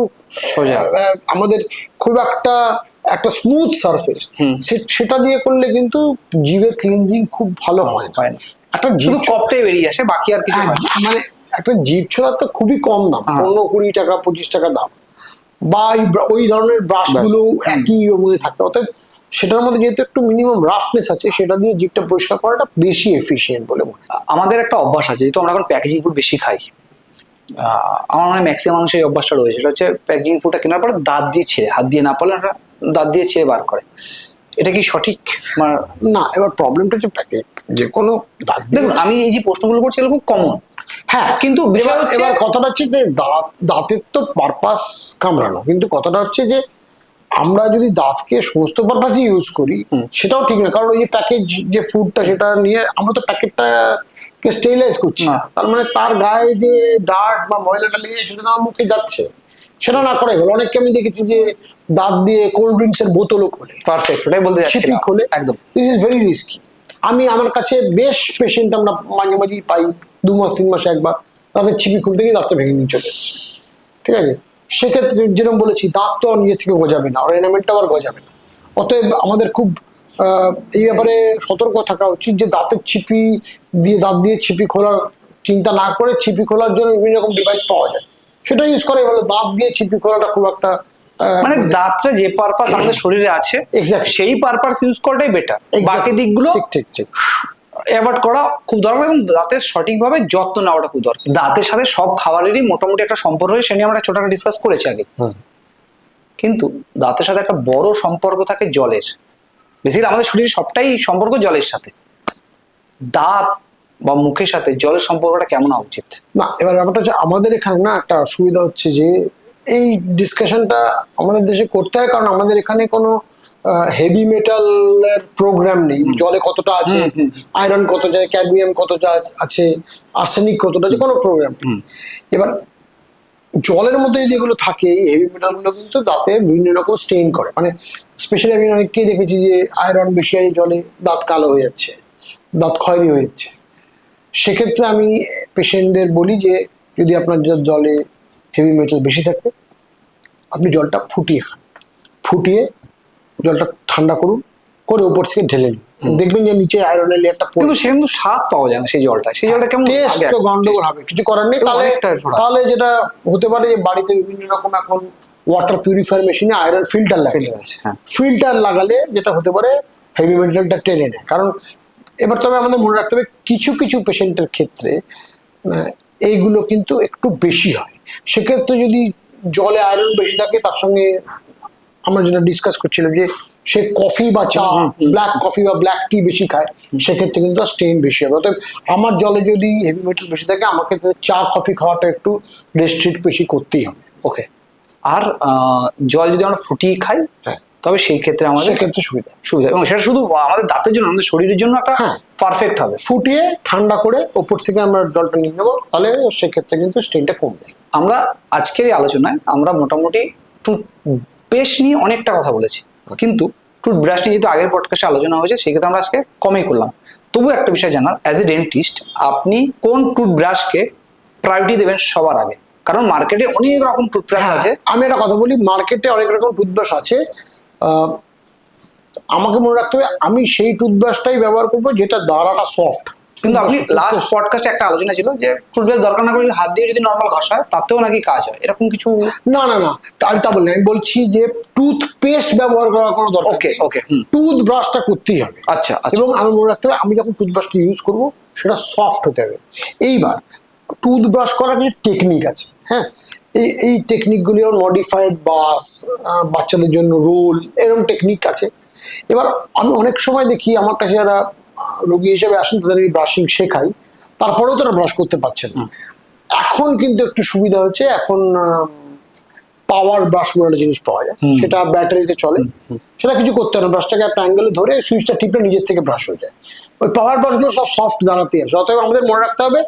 সোজা, আমাদের খুব একটা স্মুথ সারফেস, সেটা দিয়ে করলে কিন্তু জিভের ক্লিনজিং খুব ভালো হয় না। একটা জিভ কপটাই বেরিয়ে আসে, বাকি আর কিছু মানে একটা জিভ ছোড়া তো খুবই কম দাম, 15-20 টাকা 25 টাকা দাম, বা ওই ধরনের ব্রাশ গুলো একই মধ্যে থাকে। অতএব সেটার মধ্যে যেহেতু একটু মিনিমাম রাফনেস আছে, সেটা দিয়ে জিভটা পরিষ্কার করাটা বেশি এফিশিয়েন্ট বলে মনে হয়। আমাদের একটা অভ্যাস আছে, যেহেতু আমরা এখন প্যাকেজিং ফুড বেশি খাই, আমার মনে হয় ম্যাক্সিমাম মানুষ এই অভ্যাসটা রয়েছে, সেটা হচ্ছে প্যাকেজিং ফুডটা কেনার পরে দাঁত দিয়ে ছেড়ে, হাত দিয়ে না পারলে দাঁত দিয়ে ছেড়ে বার করে। এটা কি সঠিক না? এবার প্রবলেমটা হচ্ছে প্যাকেট যে কোনো দাঁত, দেখুন আমি এই যে প্রশ্নগুলো করছি এগুলো খুব কমন, হ্যাঁ, কিন্তু এবার কথাটা হচ্ছে যে দাঁতের তো পারপাস কামড়ানো, কিন্তু কথাটা হচ্ছে যে আমরা যদি দাঁতকে সমস্ত পারপাসে ইউজ করি সেটাও ঠিক না। কারণ ওই যে প্যাকেজ যে ফুডটা, সেটা নিয়ে আমরা তো প্যাকেটটাকে স্টেরিলাইজ করছি, তার মানে তার গায়ে যে ডার্ট বা ময়লাটা লেগে সেটা তো আমার মুখে যাচ্ছে, সেটা না করাই ভালো। অনেককে আমি দেখেছি যে দাঁত দিয়ে কোল্ড ড্রিঙ্কস এর বোতলও খোলে, পারফেক্ট, ওটাই বলতে যাচ্ছি, ছিপি খোলে, একদম। This is very risky. আমার কাছে বেশ পেশেন্ট আমরা মাঝে মাঝেই পাই, 2 মাস 3 মাসে একবার তাদের ছিপি খুলতে গিয়ে দাঁতটা ভেঙে নিয়ে চলে এসছে। ঠিক আছে, সেক্ষেত্রে যেরকম বলেছি, দাঁত তো নিজে থেকে গজাবে না, আর এনামেলটাও আর গজাবে না। অতএব আমাদের খুব এই ব্যাপারে সতর্ক থাকা উচিত যে দাঁতের ছিপি দিয়ে, দাঁত দিয়ে ছিপি খোলার চিন্তা না করে, ছিপি খোলার জন্য বিভিন্ন রকম ডিভাইস পাওয়া যায়, সেটা ইউজ করে ভালো। দাঁত দিয়ে ছিপি খোলাটা খুব একটা, মানে দাঁতটা যে পারপাস আমাদের শরীরে আছে সেই পারপাস ইউজ করাটাই বেটার, বাকি দিকগুলো ঠিক অ্যাভয়েড করা খুব দরকার, এবং দাঁতের সঠিকভাবে যত্ন নেওয়াটা খুব দরকার। দাঁতের সাথে সব খাবারেরই মোটামুটি একটা সম্পর্ক রয়েছে, সে নিয়ে আমরা ছোট একটা ডিসকাস করেছি আগে। কিন্তু দাঁতের সাথে একটা বড় সম্পর্ক থাকে জলের, বেসিক্যালি আমাদের শরীরে সবটাই সম্পর্ক জলের সাথে। দাঁত বা মুখের সাথে জলের সম্পর্কটা কেমন হওয়া উচিত? না, এবার ব্যাপারটা হচ্ছে আমাদের এখানে না একটা অসুবিধা হচ্ছে যে এই ডিসকাশনটা আমাদের দেশে করতে হয়, কারণ আমাদের এখানে কোনো হেভি মেটালের প্রোগ্রাম নেই। জলে কতটা আছে, আয়রন কত যায়, ক্যাডমিয়াম কতটা আছে, আর্সেনিক কতটা আছে, কোনো প্রোগ্রাম নেই। এবার জলের মধ্যে যদি এগুলো থাকে, এই হেভি মেটালগুলো কিন্তু দাঁতে বিভিন্ন রকম স্টেইন করে। মানে স্পেশালি আমি অনেককেই দেখেছি যে আয়রন বেশি আছে জলে, দাঁত কালো হয়ে যাচ্ছে, দাঁত খয়েরি হয়ে যাচ্ছে। সেক্ষেত্রে আমি পেশেন্টদের বলি যে যদি আপনার জলে হেভি মেটাল বেশি থাকে, আপনি জলটা ফুটিয়ে খান, ফুটিয়ে জলটা ঠান্ডা করুন, করে উপর থেকে ঢেলে নিন, দেখবেন যে নিচে আয়রনের লেয়ারটা কিন্তু সে কিন্তু স্বাদ পাওয়া যায় না সেই জলটা, সেই জলটা কেমন টেস্ট তো গন্ডগোল হবে, কিছু করার নেই। তাহলে তাহলে যেটা হতে পারে যে বাড়িতে বিভিন্ন রকম এখন ওয়াটার পিউরিফায়ার মেশিনে আয়রন ফিল্টার লাগে, ফিল্টার লাগালে যেটা হতে পারে হেভি মেটালটা টেনে নেয়। কারণ এবার তবে আমাদের মনে রাখতে হবে কিছু কিছু পেশেন্টের ক্ষেত্রে এইগুলো কিন্তু একটু বেশি হয়। সেক্ষেত্রে যদি জলে আয়রন বেশি থাকে, তার সঙ্গে আমরা যেটা ডিসকাস করছিলাম যে সে কফি বা চা, ব্ল্যাক কফি বা ব্ল্যাক টি বেশি খায়, সেক্ষেত্রে কিন্তু স্টেইন বেশি হবে। অতএব আমার জলে যদি হেভি মেটাল বেশি থাকে, আমাকে চা কফি খাওয়াটা একটু রেস্ট্রিক্ট বেশি করতেই হবে। ওকে। আর জল যদি আমরা ফুটিয়ে খাই, হ্যাঁ, তবে সেই ক্ষেত্রে আমাদের সেক্ষেত্রে সুবিধা সুবিধা, এবং সেটা শুধু আমাদের দাঁতের জন্য, আমাদের শরীরের জন্য একটা পারফেক্ট হবে। ফুটিয়ে ঠান্ডা করে ওপর থেকে আমরা জলটা নিয়ে নেবো, তাহলে সেক্ষেত্রে কিন্তু স্টেইনটা কমবে। আমরা আজকের এই আলোচনায় আমরা মোটামুটি টুথপেস্ট নিয়ে অনেকটা কথা বলেছি, কিন্তু টুথব্রাশ নিয়ে যেহেতু আগের পডকাস্টে আলোচনা হয়েছে, সেক্ষেত্রে আমরা আজকে কমই করলাম। তবু একটা বিষয় জানার, অ্যাজ এ ডেন্টিস্ট আপনি কোন টুথব্রাশকে প্রায়োরিটি দেবেন সবার আগে? কারণ মার্কেটে অনেক রকম টুথব্রাশ আছে। আমি একটা কথা বলি, মার্কেটে অনেক রকম টুথব্রাশ আছে। আমাকে মনে রাখতে হবে আমি সেই টুথব্রাশটাই ব্যবহার করবো যেটা দাঁড়াটা সফট। কিন্তু আপনি লাস্ট পডকাস্টে একটা আলোচনা ছিল যে টুথব্রাশ দরকার না করে হাত দিয়ে যদি নর্মাল ঘষা হয় তাতেও নাকি কাজ হয়, এরকম কিছু? না না না, আমি তা বলি, আমি বলছি যে টুথপেস্ট ব্যবহার করার কোনো দরকার। ওকে ওকে। টুথব্রাশটা করতেই হবে। আচ্ছা। এবং আমি মনে রাখতে হবে আমি যখন টুথব্রাশটা ইউজ করবো সেটা সফট হতে হবে। এইবার টুথব্রাশ করার কিছু টেকনিক আছে। হ্যাঁ, এই টেকনিকগুলি মডিফাইড বাস, বাচ্চাদের জন্য রোল, এরকম টেকনিক আছে। এবার আমি অনেক সময় দেখি আমার কাছে যারা রোগী হিসেবে আসেন, তাদের আমি ব্রাশিং শেখাই, তারপরেও তারা ব্রাশ করতে পারছেন না। এখন কিন্তু একটু সুবিধা হচ্ছে, এখন পাওয়ার ব্রাশ বলে একটা জিনিস পাওয়া যায়, সেটা ব্যাটারিতে চলে। সেটা কিছু করতে হয় না, ব্রাশটাকে একটা অ্যাঙ্গেলে ধরে সুইচটা টিপে নিজের থেকে ব্রাশ হয়ে যায়। ওই পাওয়ার ব্রাশগুলো সব সফট দাঁড়াতে আসে। অতএব আমাদের মনে রাখতে হবে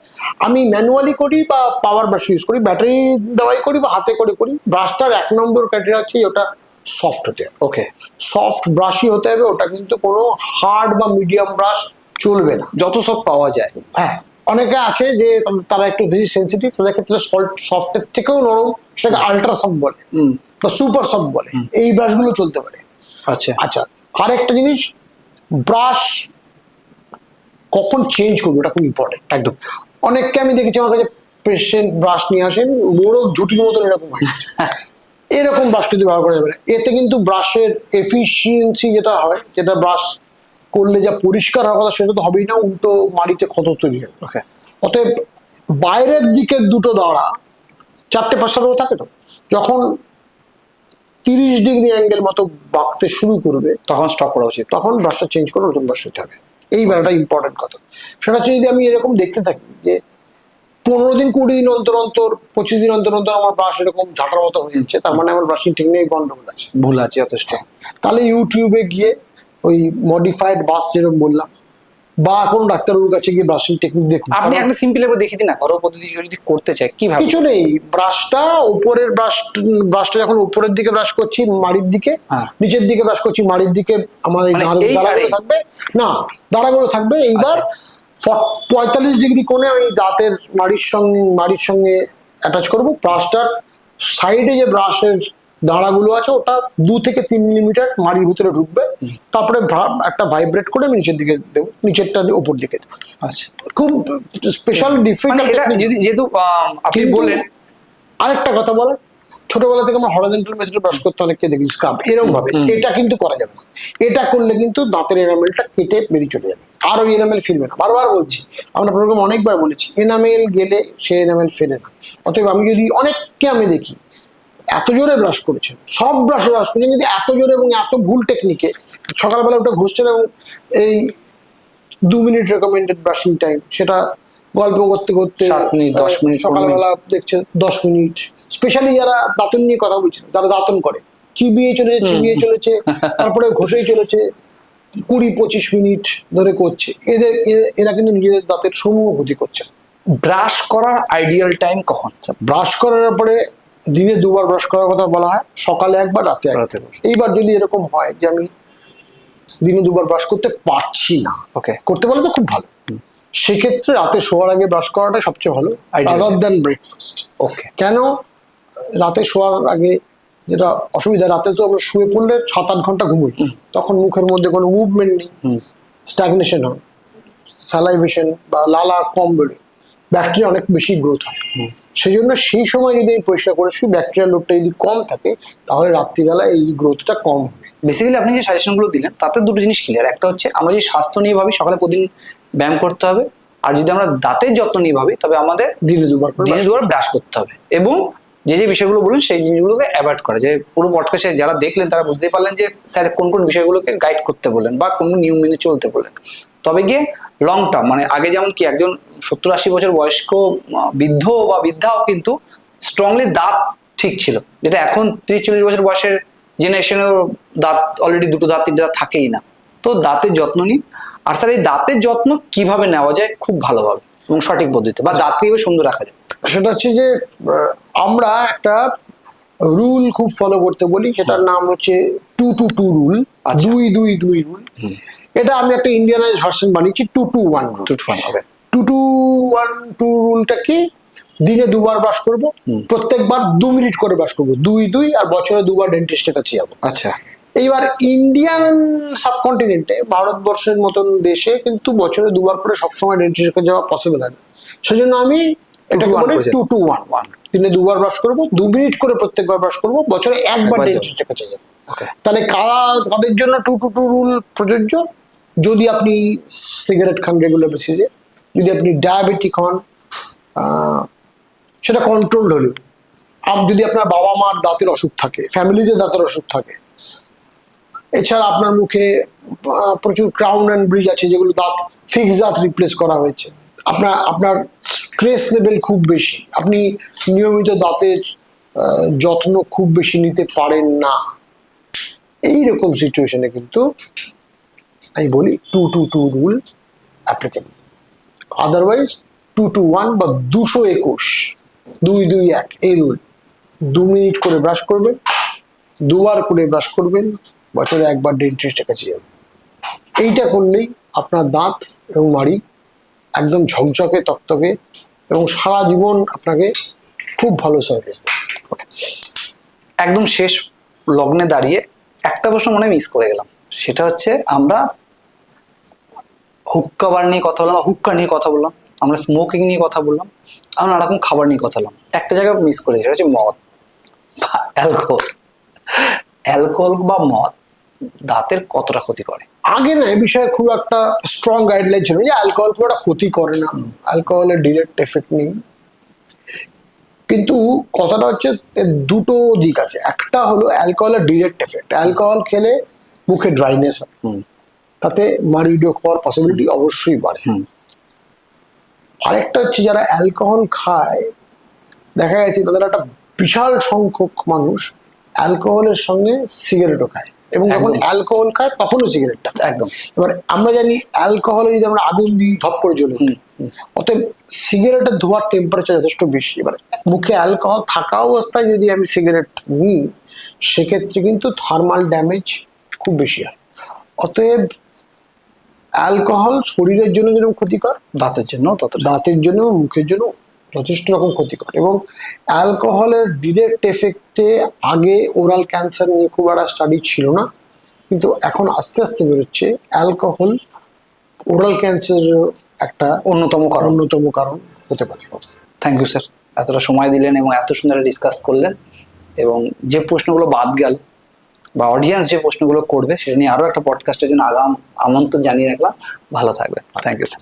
আমি ম্যানুয়ালি করি বা পাওয়ার ব্রাশ ইউজ করি, ব্যাটারি দেওয়াই করি বা হাতে করে করি, ব্রাশটার 1 নম্বর ক্রাইটেরিয়া হচ্ছে ওটা সফট হতে হবে। ওকে, সফট ব্রাশই হতে হবে, ওটা কিন্তু কোনো হার্ড বা মিডিয়াম ব্রাশ চলবে না। যত সব পাওয়া যায়। হ্যাঁ, অনেকে আছে যে তারা একটু বেশি সেন্সিটিভ, তাদের ক্ষেত্রে সফটের থেকেও নরম, সেটাকে আল্ট্রা সফট বলে বা সুপার সফট বলে, এই ব্রাশগুলো চলতে পারে। আচ্ছা আচ্ছা, আরেকটা জিনিস, ব্রাশ কখন চেঞ্জ করবো এটা খুব ইম্পর্টেন্ট। একদম। অনেককে আমি দেখেছি আমার কাছে পেশেন্ট ব্রাশ নিয়ে আসেন, মোড়ক ঝুটির মতন এরকম হয়। এরকম ব্রাশ কিন্তু ব্যবহার করা যাবে না। এতে কিন্তু ব্রাশের এফিসিয়েন্সি যেটা হয়, যেটা ব্রাশ করলে যা পরিষ্কার হওয়ার কথা সেটা তো হবেই না, উল্টো মাড়িতে ক্ষত তৈরি হবে। অতএব বাইরের দিকে দুটো দাঁড়া 4টে-5টা রো থাকে, তো যখন 30 ডিগ্রি অ্যাঙ্গেল মতো বাঁকতে শুরু করবে তখন স্টপ করা উচিত, তখন ব্রাশটা চেঞ্জ করে নতুন ব্রাশ নিতে হবে। এই বেলাটা ইম্পর্টেন্ট কথা। সেটা হচ্ছে যদি আমি এরকম দেখতে থাকি যে 15 দিন 20 দিন অন্তর অন্তর 25 দিন অন্তর অন্তর আমার ব্রাশ এরকম ঝাঁটার মতো হয়ে যাচ্ছে, তার মানে আমার ব্রাশিং টেকনিকে গন্ডগোল আছে, ভুল আছে যথেষ্ট। তাহলে ইউটিউবে গিয়ে ওই মডিফাইড বাস যেরকম বললাম, বা কোন ডাক্তারবাবুর কাছে গিয়ে ব্রাশিং টেকনিক দেখুন। আপনি একটা সিম্পল ভাবে দেখিয়ে দিন না, ঘরোয়া পদ্ধতি যদি করতে চাই কিভাবে? কিছু নেই, ব্রাশটা উপরের ব্রাশটা যখন উপরের দিকে ব্রাশ করছি মাড়ির দিকে, নিচের দিকে ব্রাশ করছি মাড়ির দিকে, আমাদের দাঁড়াগুলো থাকবে না, দাঁড়াগুলো থাকবে। এইবার 45 ডিগ্রি কোণে আমি দাঁতের মাড়ির সঙ্গে অ্যাটাচ করবো। ব্রাশটার সাইডে যে ব্রাশের দাঁড়াগুলো আছে ওটা 2 থেকে 3 মিলিমিটার মাড়ির ভিতরে ঢুকবে, তারপরে একটা ভাইব্রেট করে আমি নিচের দিকে দেবো, নিচেরটা উপর দিকে দেবো। আচ্ছা, খুব স্পেশাল ডিফিকাল্ট। যেহেতু আপনি বললেন, আরেকটা কথা বলেন, ছোটবেলা থেকে আমরা হরিজন্টাল মেথডে ব্রাশ করতে অনেককে দেখি, স্ক্রাব এরকম ভাবে, এটা কিন্তু করা যাবে না। এটা করলে কিন্তু দাঁতের এনামেলটা কেটে বেরিয়ে চলে যাবে, আর ওই এনামেল ফিরবে না। বারবার বলছি, আমরা প্রোগ্রাম অনেকবার বলেছি, এনামেল গেলে সে এনামেল ফেরে না। অতএব আমি যদি অনেককে আমি দেখি এত জোরে ব্রাশ করেছেন, সব ব্রাশ করেছেন, যদি এত জোরে এবং এত ভুল টেকনিকে সকালবেলা ওটা ঘুষছেন এবং এই 2 মিনিট রেকমেন্ডেড ব্রাশিং টাইম, সেটা গল্প করতে করতে 7 মিনিট, 10 মিনিট, 15 সকালবেলা দেখছে 10 মিনিট। স্পেশালি যারা দাঁতন নিয়ে কথা বলছিল, যারা দাঁতন করে, চিবিয়ে চলেছে তারপরে ঘষেই চলেছে, 20-25 মিনিট ধরে করছে, এরা কিন্তু নিজেদের দাঁতের সমূহ ক্ষতি করছে। ব্রাশ করার আইডিয়াল টাইম কখন? ব্রাশ করার পরে দিনে 2 বার ব্রাশ করার কথা বলা হয়, সকালে একবার, রাতে একবার। এইবার যদি এরকম হয় যে আমি দিনে 2 বার ব্রাশ করতে পারছি না, ওকে, করতে পারলে তো খুব ভালো, সেক্ষেত্রে রাতে শোয়ার আগে ব্রাশ করাটা সবচেয়ে ভালো, রাদার দ্যান ব্রেকফাস্ট। ওকে, কেন? রাতে শোয়ার আগে যেটা অসুবিধা, রাতে তো আমরা শুয়ে পড়লে 7-8 ঘন্টা ঘুমোই, তখন মুখের মধ্যে কোনো মুভমেন্ট নেই, স্ট্যাগনেশন হয়, স্যালাইভেশন বা লালা কম বেরোয়, ব্যাকটেরিয়া অনেক বেশি গ্রোথ হয়। সেই জন্য সেই সময় যদি আমি পরিষ্কার করে শুই, ব্যাকটেরিয়ার লোডটা যদি কম থাকে, তাহলে রাত্রিবেলা এই গ্রোথটা কম হবে। বেসিক্যালি আপনি যে সাজেশনগুলো দিলেন তাতে দুটো জিনিস ক্লিয়ার। একটা হচ্ছে আমরা যদি স্বাস্থ্য নিয়ে ভাবি, সকালে প্রতিদিন ব্যায়াম করতে হবে, আর যদি আমরা দাঁতের যত্ন নিয়ে ভাবি তবে আমাদের দিনে 2 বার ব্রাশ করতে হবে, এবং যে যে বিষয়গুলো বলুন সেই জিনিসগুলোকে অ্যাভয়েড করা। যে পুরো পডকাস্টে যারা দেখলেন তারা বুঝতেই পারলেন যে স্যার কোন কোন বিষয়গুলোকে গাইড করতে বললেন বা কোন নিয়ম মেনে চলতে বললেন। তবে গিয়ে লং টার্ম, মানে আগে যেমন কি একজন 70-80 বছর বয়স্ক বৃদ্ধ বা বৃদ্ধাও কিন্তু স্ট্রংলি দাঁত ঠিক ছিল, যেটা এখন 30-40 বছর বয়সের জেনারেশনেও দাঁত অলরেডি 2টো দাঁত 3টে দাঁত থাকেই না। তো দাঁতের যত্ন নিন। আর স্যার এই দাঁতের যত্ন কিভাবে নেওয়া যায় খুব ভালোভাবে এবং সঠিক পদ্ধতিতে, বা দাঁত কিভাবে সুন্দর রাখা যায়? সেটা হচ্ছে যে আমরা একটা রুল খুব ফলো করতে বলি, সেটার নাম হচ্ছে 2-2-2 রুল, 2-2-2 রুল। এটা আমি একটা ইন্ডিয়ানাইজ ভার্সন বানিয়েছি, 2-2-1 রুল। 2-2-1-2 রুলটা কি? দিনে 2 বার ব্রাশ করবো, প্রত্যেকবার 2 মিনিট করে ব্রাশ করবো, 2-2, আর বছরে 2 বার ডেন্টিস্টের কাছে যাবো। আচ্ছা, এইবার ইন্ডিয়ান সাবকন্টিনেন্টে, ভারতবর্ষের মতন দেশে কিন্তু বছরে 2 বার করে সবসময় ডেন্টিস্টের কাছে যাওয়া পসিবল হয় না। সেজন্য আমি এটাকে বলি 2-2-1। দিনে 2 বার ব্রাশ করবো, 2 মিনিট করে প্রত্যেকবার ব্রাশ করবো, বছরে একবার ডেন্টিস্টের কাছে যাবো। তাহলে কাদের জন্য 2-2-2 রুল প্রযোজ্য? যদি আপনি সিগারেট খান রেগুলার বেসিসে, যদি আপনি ডায়াবেটিক হন, সেটা কন্ট্রোল হলো, যদি আপনার বাবা মার দাঁতের অসুখ থাকে, ফ্যামিলিতে দাঁতের অসুখ থাকে, এছাড়া আপনার মুখে প্রচুর ক্রাউন অ্যান্ড ব্রিজ আছে, যেগুলো দাঁত ফিক্স দাঁত রিপ্লেস করা হয়েছে, আপনার স্ট্রেস লেভেল খুব বেশি, আপনি নিয়মিত দাঁতের যত্ন খুব বেশি নিতে পারেন না, এইরকম সিচুয়েশনে কিন্তু আমি বলি 2-2-2 রুল অ্যাপ্লিকেবল। আদারওয়াইজ 2-2-1 বা 221, 2-2-1 এই রুল, 2 মিনিট করে ব্রাশ করবেন, 2 বার করে ব্রাশ করবেন, বছরে একবার ডেন্টিস্টের কাছে যাবেন। এইটা করলেই আপনার দাঁত এবং মাড়ি একদম ঝকঝকে তকতকে এবং সারা জীবন আপনাকে খুব ভালো সার্ভিস দেয়। একদম শেষ লগ্নে দাঁড়িয়ে একটা প্রশ্ন মনে মিস করে গেলাম, সেটা হচ্ছে আমরা হুক্কা নিয়ে কথা বললাম, আমরা স্মোকিং নিয়ে কথা বললাম, আমরা নানা রকম খাবার নিয়ে কথা বললাম, একটা জায়গায় মিস করে, সেটা হচ্ছে মদ বা অ্যালকোহল বা মদ দাঁতের কতটা ক্ষতি করে? আগে না এ বিষয়ে খুব একটা স্ট্রং গাইডলাইন ছিল যে অ্যালকোহল খুব একটা ক্ষতি করে না, অ্যালকোহলের ডিরেক্ট এফেক্ট নেই। কিন্তু কথাটা হচ্ছে দুটো দিক আছে। একটা হলো অ্যালকোহলের ডিরেক্ট এফেক্ট, অ্যালকোহল খেলে মুখে ড্রাইনেস হয়, তাতে মাড়ি ডোক হওয়ার পসিবিলিটি অবশ্যই বাড়ে। আরেকটা হচ্ছে যারা অ্যালকোহল খায়, দেখা গেছে তাদের একটা বিশাল সংখ্যক মানুষ অ্যালকোহলের সঙ্গে সিগারেটও খায়, এবং যখন অ্যালকোহল খায় তখনও সিগারেটটা একদম। এবার আমরা জানি অ্যালকোহলে যদি আমরা আগুন দিই ধপ করে জ্বলে, অতএব সিগারেটের ধোয়ার টেম্পারেচার যথেষ্ট বেশি। এবার মুখে অ্যালকোহল থাকা অবস্থায় যদি আমি সিগারেট নিই, সেক্ষেত্রে কিন্তু থার্মাল ড্যামেজ খুব বেশি হয়। অতএব অ্যালকোহল শরীরের জন্য যেরকম ক্ষতিকর, দাঁতের জন্য দাঁতের জন্য, মুখের জন্য যথেষ্ট রকম ক্ষতিকর। এবং অ্যালকোহলের ডিরেক্ট এফেক্টে আগে ওরাল ক্যান্সার নিয়ে খুব একটা স্টাডি ছিল না, কিন্তু এখন আস্তে আস্তে বেরোচ্ছে অ্যালকোহল ওরাল ক্যান্সারের একটা অন্যতম কারণ হতে পারে। থ্যাংক ইউ স্যার, এতটা সময় দিলেন এবং এত সুন্দর ডিসকাস করলেন, এবং যে প্রশ্নগুলো বাদ গেল বা অডিয়েন্স যে প্রশ্নগুলো করবে সেটা নিয়ে আরো একটা পডকাস্টের জন্য আমন্ত্রণ জানিয়ে রাখলাম। ভালো থাকবেন। Thank you sir.